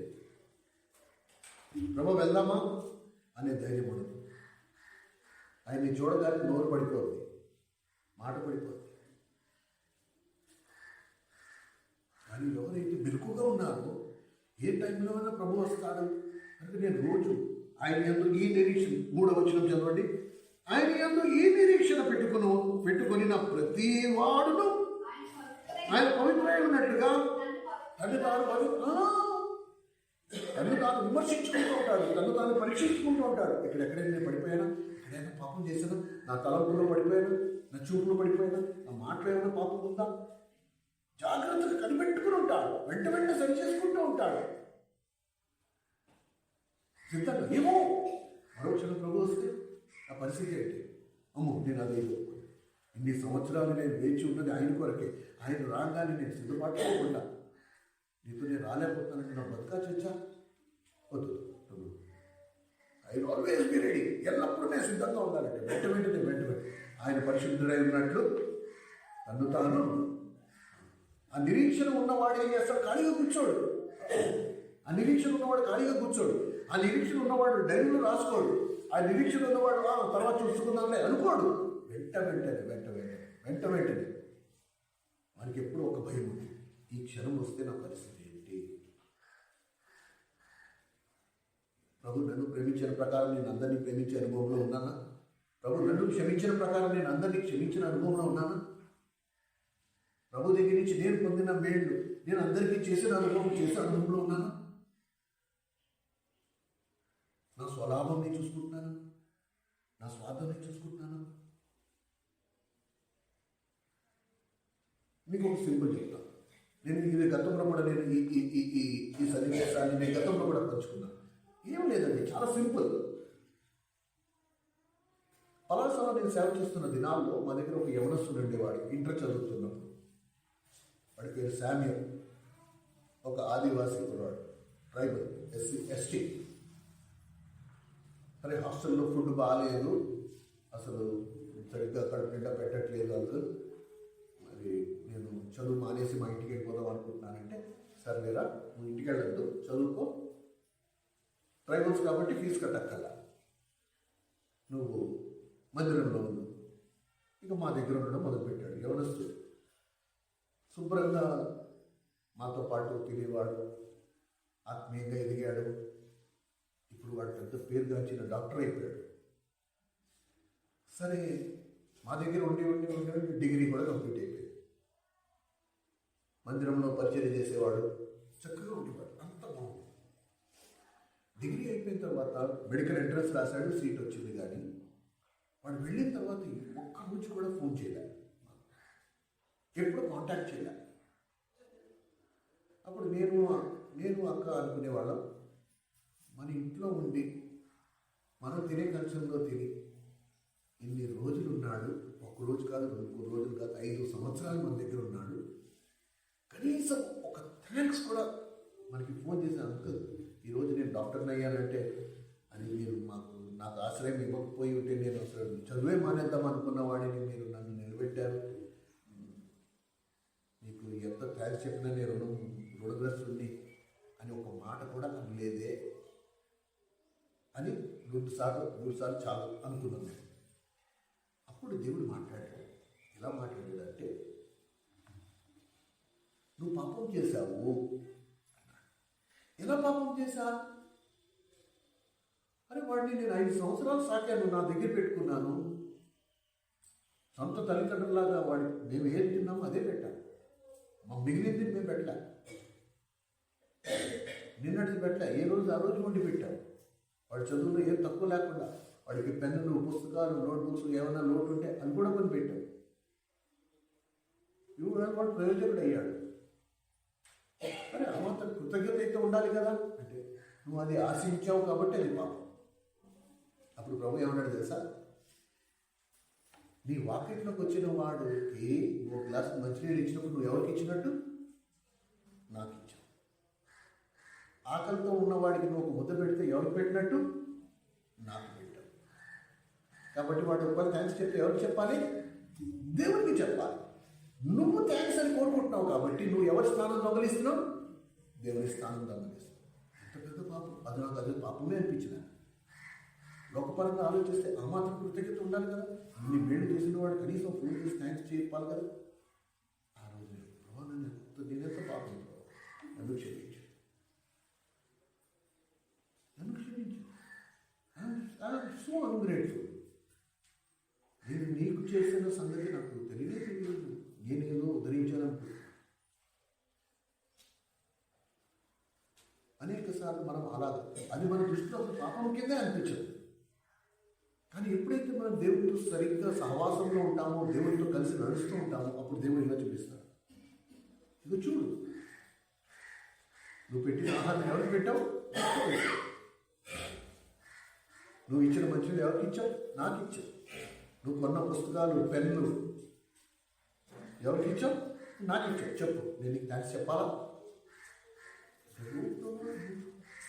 ప్రభు వెళ్దామా అనే ధైర్యం ఉండదు. ఆయన్ని చూడగానే నోరు పడిపోద్ది, మాట పడిపోద్ది. కానీ ఎవరైతే మెలకుగా ఉన్నారో ఏ టైంలో అయినా ప్రభు వస్తాడు అంటే నేను రోజు ఆయన యందు ఈ నిరీక్షణ, 3వ వచనం చదవండి, ఆయన యందు ఈ నిరీక్షణ పెట్టుకొని నా ప్రతి వాడును ఆయన పవిత్రమై ఉన్నట్లుగా తను తాను విమర్శించుకుంటూ ఉంటాడు, తను తాను పరీక్షించుకుంటూ ఉంటాడు. ఎక్కడెక్కడైనా నేను పడిపోయానా, ఎక్కడైనా పాపం చేశాను, నా తలంపులో పడిపోయాను, నా చూపులో పడిపోయాను, నా మాటలో ఏమైనా పాపం ఉందా, జాగ్రత్తగా కనిపెట్టుకుని ఉంటాడు, వెంట సరి చేసుకుంటూ ఉంటాడు. సిద్ధంగా ఏమో మరో క్షణం ప్రభు వస్తే ఆ పరిస్థితి ఏంటి, అమ్మో నేను అదే ఇన్ని సంవత్సరాలు నేను వేచి ఉన్నది ఆయన కొరకే, ఆయన రాగానే నేను సిద్ధపాటు కాకుండా నీతో నేను రాలేకపోతానంటే నా బతుకా చచ్చా వద్దు ప్రభు, ఐ ఆల్వేస్ బి రెడీ, ఎల్లప్పుడూ నేను సిద్ధంగా ఉండాలంటే వెంట ఆయన పరిశుద్ధుడై ఉన్నట్లు నన్ను తాను. ఆ నిరీక్షణ ఉన్నవాడు ఏం చేస్తాడు, ఖాళీగా కూర్చోడు. ఆ నిరీక్షణ ఉన్నవాడు ఖాళీగా కూర్చోడు. ఆ నిరీక్షణ ఉన్నవాడు డైరీలో రాసుకోడు. ఆ నిరీక్షణ ఉన్నవాడు తర్వాత చూసుకుందాంలే అనుకోడు. వెంటనే మనకి ఎప్పుడు ఒక భయం ఉంది, ఈ క్షణం వస్తే నా పరిస్థితి ఏంటి. ప్రభు నన్ను ప్రేమించిన ప్రకారం నేను అందరినీ ప్రేమించే అనుభవంలో ఉన్నానా? ప్రభు నన్ను క్షమించిన ప్రకారం నేను అందరినీ క్షమించిన అనుభవంలో ఉన్నానా? ప్రభు దగ్గర నుంచి నేను పొందిన మేళ్ళు నేను అందరికీ చేసిన అనుభవంలో ఉన్నాను. నా స్వలాభం నేను చూసుకుంటున్నాను, నా స్వార్థం నేను చూసుకుంటున్నాను. మీకు ఒక సింపుల్ చెప్తాను. నేను ఇది గతంలో కూడా నేను ఈ సన్నివేశాన్ని నేను గతంలో కూడా పంచుకున్నాను. ఏం లేదండి, చాలా సింపుల్. పలాసలో నేను సేవ చేస్తున్న దినాల్లో మా దగ్గర ఒక యవనస్తుడు ఉండేవాడు, ఇంటర్ చదువుతున్నప్పుడు. వాడి పేరు శామ్యూల్, ఒక ఆదివాసీ కుర్రాడు, ట్రైబల్, ఎస్టీ. సరే, హాస్టల్లో ఫుడ్ బాగాలేదు, అసలు సరిగ్గా కడుపు నిండా పెట్టట్లేదు వాళ్ళు. మరి నేను చదువు మానేసి మా ఇంటికి వెళ్ళిపోదాం అనుకుంటున్నానంటే, సరేరా నువ్వు ఇంటికి వెళ్ళద్దు, చదువుకో, ట్రైబల్స్ కాబట్టి ఫీజు కట్టక్కల్లా, నువ్వు మందిరంలో ఉండు. ఇక మా దగ్గర ఉండడం మొదలుపెట్టాడు. యవనస్తుడు శుభ్రంగా మాతో పాటు తినేవాడు, ఆత్మీయంగా ఎదిగాడు. ఇప్పుడు వాడు పెద్ద పేరుగాంచిన డాక్టర్ అయిపోయాడు. సరే, మా దగ్గర ఉండి డిగ్రీ కూడా కంప్లీట్ అయిపోయింది. మందిరంలో పరిచయం చేసేవాడు, చక్కగా ఉండేవాడు, అంత బాగుంది. డిగ్రీ అయిపోయిన తర్వాత మెడికల్ ఎంట్రన్స్ రాశాడు, సీట్ వచ్చింది. కానీ వాడు వెళ్ళిన తర్వాత ఒక్క రోజు కూడా ఫోన్ చేయలేదు, ఎప్పుడు కాంటాక్ట్ చేయలే. అప్పుడు నేను అక్క అనుకునేవాళ్ళం, మన ఇంట్లో ఉండి మనం తినే కంచంలో తిని ఇన్ని రోజులు ఉన్నాడు, ఒక్కరోజు కాదు, 2 రోజులు కాదు, 5 సంవత్సరాలు మన దగ్గర ఉన్నాడు, కనీసం ఒక థ్యాంక్స్ కూడా మనకి ఫోన్ చేసి అనుకోదు. ఈరోజు నేను డాక్టర్ని అయ్యానంటే అది మీరు నాకు ఆశ్రయం ఇవ్వకపోయి ఉంటే నేను అసలు చదువే మానేద్దాం అనుకున్న వాడిని మీరు నన్ను నిలబెట్టారు, మీకు ఎంత థ్యాంక్స్ చెప్పినా నేను రుణగ్రస్తుడిని అని ఒక మాట కూడా అనలేదే అని 2 సార్లు చాలు అనుకున్నాను నేను. అప్పుడు దేవుడు మాట్లాడాడు. ఎలా మాట్లాడాడంటే, నువ్వు పాపం చేశావు అన్నాడు. ఎలా పాపం చేశా? అరే వాడిని నేను 5 సంవత్సరాలు సాకాను, నా దగ్గర పెట్టుకున్నాను, సొంత తల్లిదండ్రులాగా వాడి మేము ఏం తిన్నామో అదే పెట్టాను, మా మిగిలింది మేము పెట్టలే, నిన్నటిది పెట్టలే, ఏ రోజు ఆ రోజు వండి పెట్టాం. వాడి చదువులో ఏం తక్కువ లేకుండా వాడికి పెన్నులు, పుస్తకాలు, నోట్బుక్స్ ఏమైనా లోటు ఉంటే అది కూడా కొని పెట్టాం. ఇవి వాడు ప్రయోజకుడు అయ్యాడు. కృతజ్ఞత అయితే ఉండాలి కదా. అంటే నువ్వు అది ఆశించావు కాబట్టి అది పాపం. అప్పుడు ప్రభు ఏమన్నాడు తెలుసా? నీ వాకిట్లోకి వచ్చిన వాడికి ఒక గ్లాస్ మంచినీళ్ళు ఇచ్చినప్పుడు నువ్వు ఎవరికి ఇచ్చినట్టు? నాకు ఇచ్చావు. ఆకలితో ఉన్నవాడికి నువ్వు ఒక ముద్ద పెడితే ఎవరికి పెట్టినట్టు? నాకు పెట్టావు. కాబట్టి వాడు ఒకవేళ థ్యాంక్స్ చెప్తే ఎవరికి చెప్పాలి? దేవుడికి చెప్పాలి. నువ్వు థ్యాంక్స్ అని కోరుకుంటున్నావు కాబట్టి నువ్వు ఎవరి స్థానం దొంగలిస్తున్నావు? దేవుని స్థానం దొంగలిస్తున్నావు. ఎంత పెద్ద పాపం! అది నాకు అదే పాపమే అనిపించిన. లోకపరంగా ఆలోచిస్తే ఆ మాత్రం కృతజ్ఞత ఉండాలి కదా. నీ మేలు చేసిన వాడు కనీసం ఫోన్ చేసి థ్యాంక్స్ చెప్పాలి కదా. ఆ రోజు ప్రభావ నేనెంత పాపం, నన్ను క్షమించు, నన్ను క్షమించు. I'm so ungrateful. నేను నీకు చేసిన సంగతి నాకు తెలియదు. నేనేదో ఉద్ధరించాననుకో. అనేక సార్లు మనం అలాగ అది మన దృష్టిలో పాపం కిందే అనిపించదు. కానీ ఎప్పుడైతే మనం దేవుడితో సరిగ్గా సహవాసంలో ఉంటామో, దేవుడితో కలిసి నడుస్తూ ఉంటామో, అప్పుడు దేవుడు ఇలా చూపిస్తాడు. ఇది చూడు, నువ్వు పెట్టిన ఆహారం ఎవరికి పెట్టావు? నువ్వు ఇచ్చిన మంచిది ఎవరికి ఇచ్చావు? నాకు ఇచ్చావు. నువ్వు కొన్న పుస్తకాలు, పెన్నులు ఎవరికి ఇచ్చావు? నాకు ఇచ్చావు. చెప్పు, నేను నీకు థ్యాంక్స్ చెప్పాలా?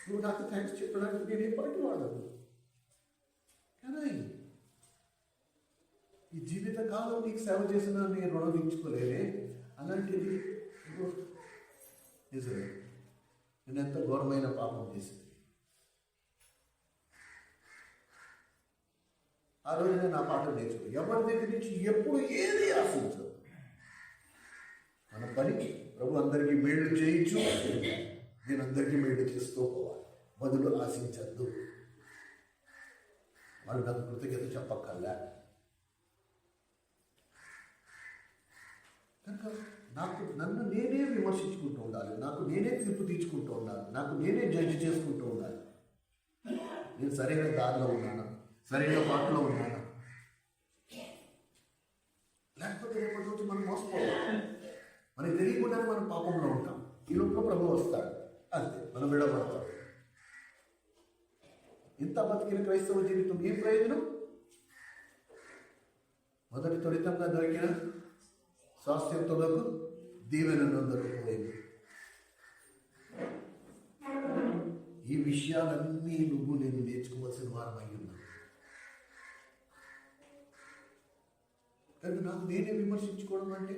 నువ్వు నాకు థ్యాంక్స్ చెప్పడానికి నేనేం పట్టి వాడను. కానీ ఈ జీవితకాలం నీకు సేవ చేసిన నేను రుణం తీర్చుకోలేనే. అలాంటిది నిజమే, నేను ఎంత ఘోరమైన పాపం చేసింది. ఆ రోజు నేను ఆ పాఠం నేర్చుకో. ఎవరి దగ్గర నుంచి ఎప్పుడు ఏది ఆశించదు. మన పనికి ప్రభు అందరికీ మేళ్ళు చేయించు, నేను అందరికీ మేళ్ళు చేస్తూ పోవాలి. బదులు ఆశించద్దు. వాళ్ళు నాకు కృతజ్ఞత చెప్పక్కర్లే. కనుక నన్ను నేనే విమర్శించుకుంటూ ఉండాలి, నాకు నేనే తీర్పు తీర్చుకుంటూ ఉండాలి, నాకు నేనే జడ్జి చేసుకుంటూ ఉండాలి. నేను సరైన దారిలో ఉన్నానా, సరైన పాటలో ఉన్నానా? లేకపోతే రేపటి రోజు మనం మోసపోవాలి. మనకి తెలియకుండానే మనం పాపంలో ఉంటాం. ఈ లోపల ప్రభు వస్తాడు, అంతే మనం విడబడతాం. ఇంత బతికిన క్రైస్తవ జీవితం ఏం ప్రయోజనం? మొదటి త్వరితంగా దొరికిన స్వాస్థ్యంతోలకు దీవెనను దొరకపోయింది. ఈ విషయాలన్నీ నేను నేర్చుకోవాల్సిన వారమై ఉన్నాను. కానీ నాకు నేనే విమర్శించుకోవడం అంటే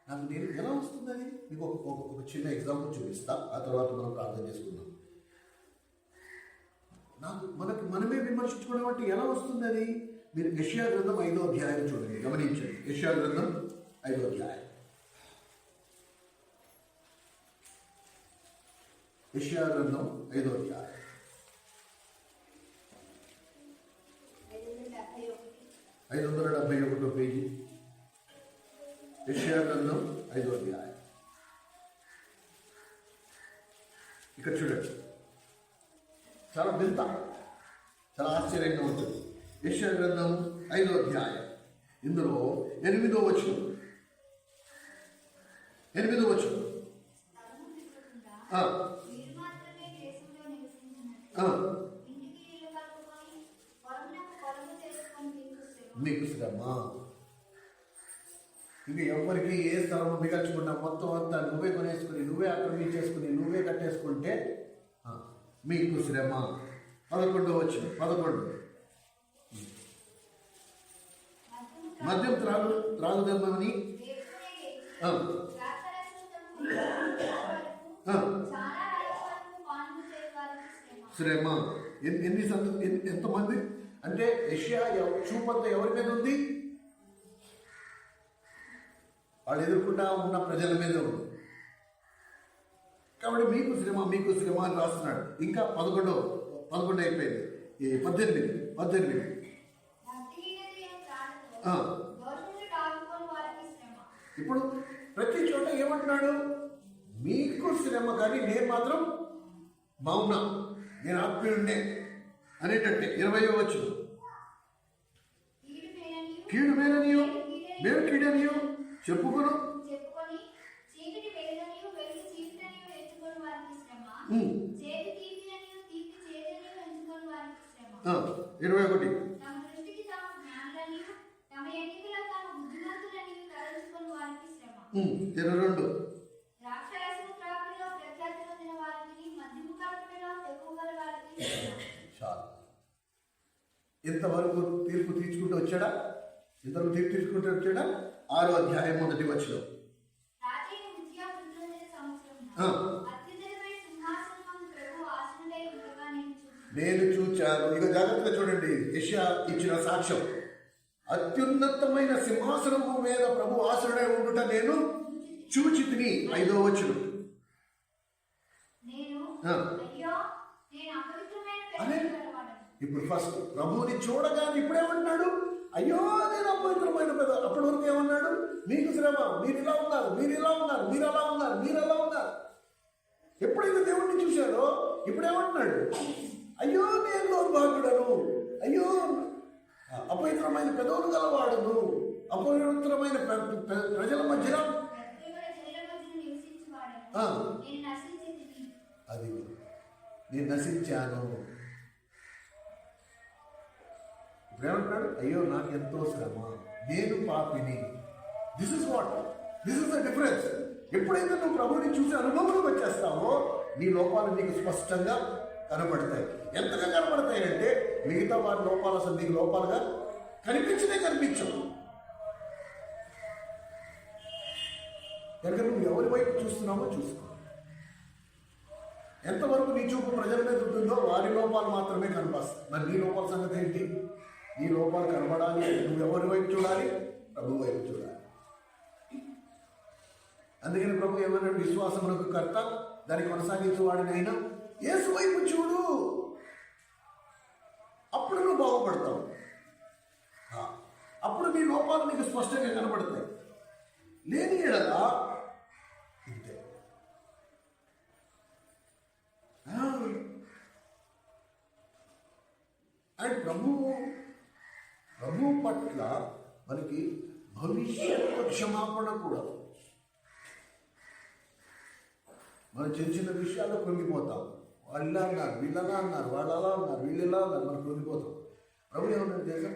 నాకు నేను ఎలా వస్తుందని మీకు ఒక చిన్న ఎగ్జాంపుల్ చూపిస్తా. ఆ తర్వాత మనం ప్రార్థన చేసుకుందాం. మనమే విమర్శించుకోవడం అంటే ఎలా వస్తుంది అది? మీరు యెషయా గ్రంథం 5వ అధ్యాయం చూడండి, గమనించండి. యెషయా గ్రంథం 5వ అధ్యాయం. యెషయా గ్రంథం 5వ అధ్యాయం 571 పేజీ. యెషయా గ్రంథం 5వ అధ్యాయం. ఇక్కడ చూడండి, చాలా వింత, చాలా ఆశ్చర్యంగా ఉంటుంది. యెషయా గ్రంథం 5వ అధ్యాయం, ఇందులో 8వ వచనం. మీకు శ్రమ. ఇంకా ఎవరికి ఏ స్థలం మిగల్చుకున్నా మొత్తం అంతా నువ్వే కొనేసుకుని, నువ్వే ఆక్రమించేసుకుని, నువ్వే కట్టేసుకుంటే మీకు శ్రమ. 11వ వచనం. 11 మద్యం త్రాగుదమ్మని శ్రమ. ఎంతమంది అంటే యెషయా చూపంతా ఎవరి మీద ఉంది? వాళ్ళు ఎదుర్కొంటా ఉన్న ప్రజల మీద ఉంది. కాబట్టి మీకు శ్రమ అని రాస్తున్నాడు. ఇంకా 11 అయిపోయింది. 18 ఇప్పుడు ప్రతి చోట ఏమంటున్నాడు? మీకు శ్రమ, కానీ నేను మాత్రం బాగున్నా, నేను ఆత్మీయుడినే అనేటట్టే. 20వ వచనం. కీడు మేలనియో మేము చెప్పుకొని చేదు తీపియనియు తీపి చేదనియు ఎంచుకొని వారికి శ్రమ. 21. తమ దృష్టికి తాము జ్ఞానులనియు తమ ఎన్నికలకు తాము బుద్ధిమంతులనియు తలంచుకొని వారికి శ్రమ. 22. ద్రాక్షరసము త్రాగుడులో ప్రఖ్యాతి పొందిన వారికి మద్యము కలుపుటలో తెగువ గల వారికి శ్రమ. చాలు. ఇంతవరకు తీర్పు తీర్చుకుంటూ వచ్చాడా? ఇంతవరకు తీర్పు తీర్చుకుంటూ వచ్చాడా? 6వ అధ్యాయం 1వ వచనం. రాజైన ఉజ్జియా వృద్ధి పొందిన సంవత్సరమున అత్యున్నతమైన సింహాసనమందు ప్రభువు ఆసీనుడై ఉండగా నేను చూచాను. ఇక జాగ్రత్తగా చూడండి, యెషయా ఇచ్చిన సాక్ష్యం. అత్యున్నతమైన సింహాసనము మీద ప్రభు ఆసనుడై ఉండుట నేను చూచితిని. 5వ వచనం. ఇప్పుడు ఫస్ట్ ప్రభువుని చూడగానే ఇప్పుడేమన్నాడు? అయ్యో నేను అపవిత్రమైన పెద్ద. అప్పటి వరకు ఏమన్నాడు? మీకు శ్రమ, మీరు ఇలా ఉన్నారు, మీరు ఇలా ఉన్నారు, మీరు అలా ఉన్నారు, మీరు అలా ఉన్నారు. ఎప్పుడైతే దేవుడిని చూశాడో ఇప్పుడేమంటున్నాడు? అయ్యో నేను దౌర్భాగ్యుడను, అయ్యో అపవిత్రమైన పెదవులు గలవాడును, అపవిత్రమైన ప్రజల మధ్యన అది నేను నశించాను. ఇప్పుడేమంటున్నాడు? అయ్యో నాకు ఎంతో శ్రమ, నేను పాపిని. This is the difference. ఎప్పుడైతే నువ్వు ప్రభువుని చూసి అనుభవంలోకి వచ్చేస్తావో నీ లోపాలు నీకు స్పష్టంగా కనబడతాయి. ఎంతగా కనబడతాయి అంటే మిగతా వారి లోపాలు అసలు నీకు లోపాలుగా కనిపించవు. కనుక నువ్వు ఎవరి వైపు చూస్తున్నావో చూసుకో. ఎంతవరకు నీ చూపు ప్రజల మీద ఉంటుందో వారి లోపాలు మాత్రమే కనిపిస్తాయి. మరి నీ లోపాల సంగతి ఏంటి? నీ లోపాలు కనబడాలి. నువ్వు ఎవరి వైపు చూడాలి? ప్రభు వైపు చూడాలి. అందుకని ప్రభు ఏమన్నాడు? విశ్వాసమునకు కర్త దాన్ని కొనసాగించేవాడినైనా యేసు వైపు చూడు, అప్పుడు నువ్వు బాగుపడతావు. అప్పుడు నీ లోపాలు నీకు స్పష్టంగా కనబడతాయి. లేని ఎడలా ఇంతే. అండ్ ప్రభు పట్ల మనకి భవిష్యత్తు క్షమాపణ కూడా. మనం చిన్న చిన్న విషయాల్లో కృంగిపోతాం. వాళ్ళు ఇలా అన్నారు, వీళ్ళలా అన్నారు, వాళ్ళు అలా అన్నారు, వీళ్ళు ఎలా అన్నారు, మనం కృంగిపోతాం. ప్రభు ఏమన్నాడు తెలుసా?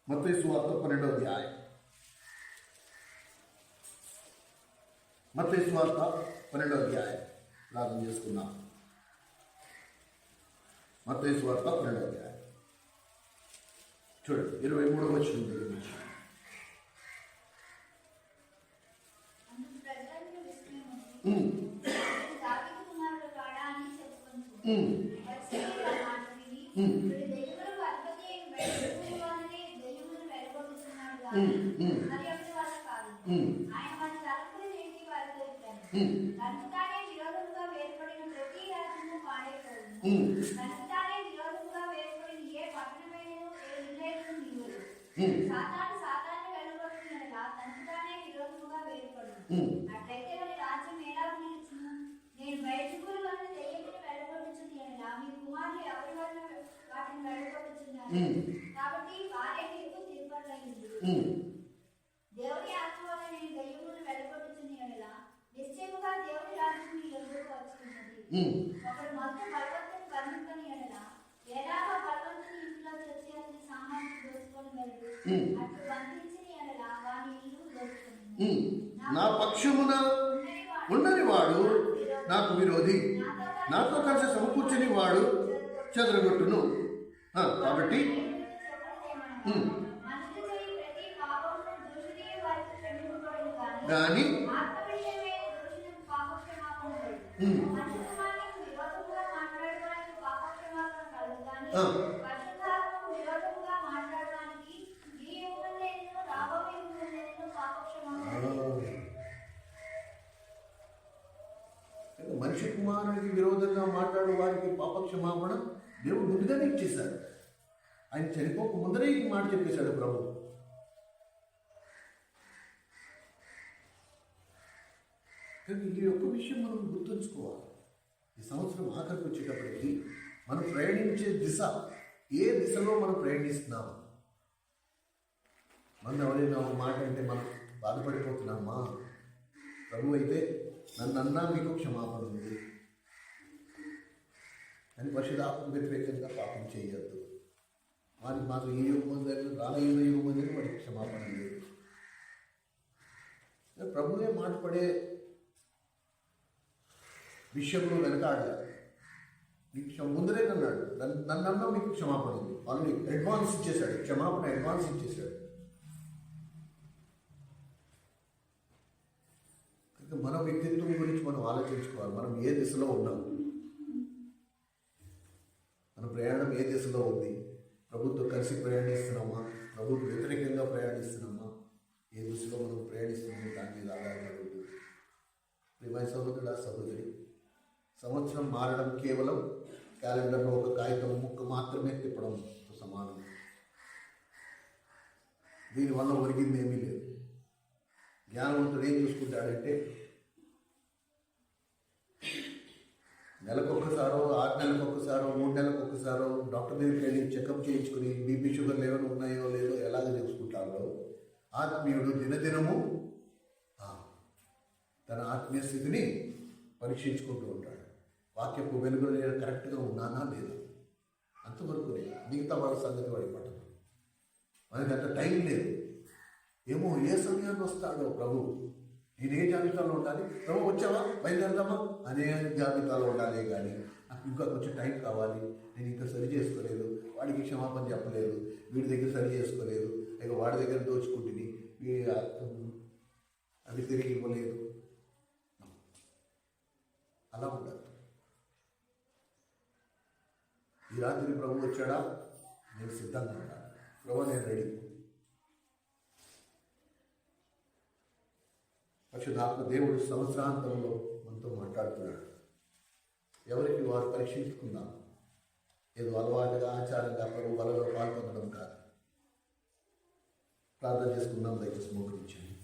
మత్తయి సువార్త 12వ అధ్యాయం. మత్తయి సువార్త 12వ అధ్యాయం ప్రారంభం చేసుకున్నాం. మత్తయి సువార్త 12వ అధ్యాయం చూడండి, 23వ వచనం దగ్గర నుంచి. అట్లయితే రాజ్యం ఎలా నిలుచును? నేను బయటకులు వారిని దెయ్యమును వెళ్ళగొట్టుచుని అనగా మీ కుమారులు ఎవరి వలన వాటిని వెళ్ళగొట్టుచున్నారు? కాబట్టి వారే మీకు తీర్పట్లయింది. దేవుని ఆత్మ వలన నేను దెయ్యమును వెళ్ళగొట్టుచుని అనగా నిశ్చయముగా దేవుని రాజ్యం మీ యొద్దకు వచ్చుచున్నది. ఒకడు మొత్తం బలవంతుని బంధింపని అనగా ఎలాగ బలవంతుని ఇంట్లో తెచ్చి అతని సామాన్లు దోచుకొని వెళ్ళు, అట్లు బంధించిన అనగా వాని ఇల్లు దోచుకుని నా పక్షమున ఉండని వాడు నాకు విరోధి, నాతో కలిసి సమకూర్చని వాడు చెదరగొట్టును. కాబట్టి కానీ మనిషి కుమారుడికి విరోధంగా మాట్లాడు వారికి పాపక్షమాపణ దేవుడు ముందుగానే ఇచ్చేశాడు. ఆయన చనిపోక ముందరే ఈ మాట చెప్పేశాడు ప్రభు. కానీ ఈ యొక్క విషయం మనం గుర్తుంచుకోవాలి. ఈ సంవత్సరం ఆఖరికి వచ్చేటప్పటికి మనం ప్రయాణించే దిశ, ఏ దిశలో మనం ప్రయాణిస్తున్నాము? మనం ఎవరైనా ఒక మాట అంటే మనం బాధపడిపోతున్నామా? ప్రభు అయితే నన్నన్నా మీకు క్షమాపణ ఉంది అని పరిశుద్ధాత్మ వ్యతిరేకంగా పాపం చేయొద్దు. మాకు ఈ యుగం రానయ్యే యుగం అనేది వాడికి క్షమాపణ లేదు. ప్రభువే మాట్లాడే విషయంలో వెనకాడాలి. మీకు ముందరే అన్నాడు, నన్నన్నా మీకు క్షమాపణ ఉంది. ఆల్రెడీ అడ్వాన్స్ ఇచ్చేశాడు, క్షమాపణ అడ్వాన్స్ ఇచ్చేశాడు. ఇంకా మన వ్యక్తిత్వం గురించి మనం ఆలోచించుకోవాలి. మనం ఏ దిశలో ఉన్నాం, మన ప్రయాణం ఏ దిశలో ఉంది, ప్రభుత్వం కలిసి ప్రయాణిస్తున్నామా, ప్రభుత్వం వ్యతిరేకంగా ప్రయాణిస్తున్నామా, ఏ దిశలో మనం ప్రయాణిస్తున్నామో దాని మీద ఆధారపడుతుంది. ప్రియమైన సహోదరుడా, సహోదరి, సంవత్సరం మారడం కేవలం క్యాలెండర్లో ఒక కాగితం ముక్క మాత్రమే తిప్పడంతో సమానం. దీనివల్ల ఒరిగింది ఏమీ లేదు. జ్ఞానవంతుడు ఏం చూసుకుంటాడంటే నెలకొక్కసారో 6 నెలలకొక్కసారో 3 నెలలకొక్కసారో డాక్టర్ దగ్గరికి వెళ్ళి చెకప్ చేయించుకుని బీపీ షుగర్ లెవెల్ ఉన్నాయో లేదో ఎలాగ చూసుకుంటారో ఆత్మీయుడు దినదినము తన ఆత్మీయ స్థితిని పరీక్షించుకుంటూ ఉంటాడు. వాక్యపు వెలుగులో నేను కరెక్ట్గా ఉన్నానా లేదా, అంతవరకు లేదు. మిగతా వాళ్ళ సంగతి వాడి పట్టదు. మనకి అంత టైం లేదు. ఏమో ఏ సమయాన్ని వస్తాడో ప్రభు, నేను ఏ జాబితాలో ఉండాలి, ప్రభు వచ్చావా బయలుదేరదామా అనే జాబితాలో ఉండాలి. కానీ నాకు ఇంకా కొంచెం టైం కావాలి, నేను ఇంకా సరి చేసుకోలేదు, వాడికి క్షమాపణ చెప్పలేదు, వీడి దగ్గర సరి చేసుకోలేదు, లేక వాడి దగ్గర దోచుకుంటుంది, అది తిరిగి ఇవ్వలేదు, అలా ఉండదు. ఈ రాత్రి ప్రభు వచ్చాడా, నేను సిద్ధంగా ఉన్నాను, ప్రభు నేను రెడీ. పరిశుద్ధాత్మ దేవుడు సంవత్సరాంతంలో మనతో మాట్లాడుతున్నాడు. ఎవరికి వారు పరీక్షించుకుందాం. ఏదో అలవాటుగా ఆచారంగా ప్రభు వలలో పాల్పొందడం కాదు. ప్రార్థన చేసుకుందాం. దయచేసి మోకరించండి.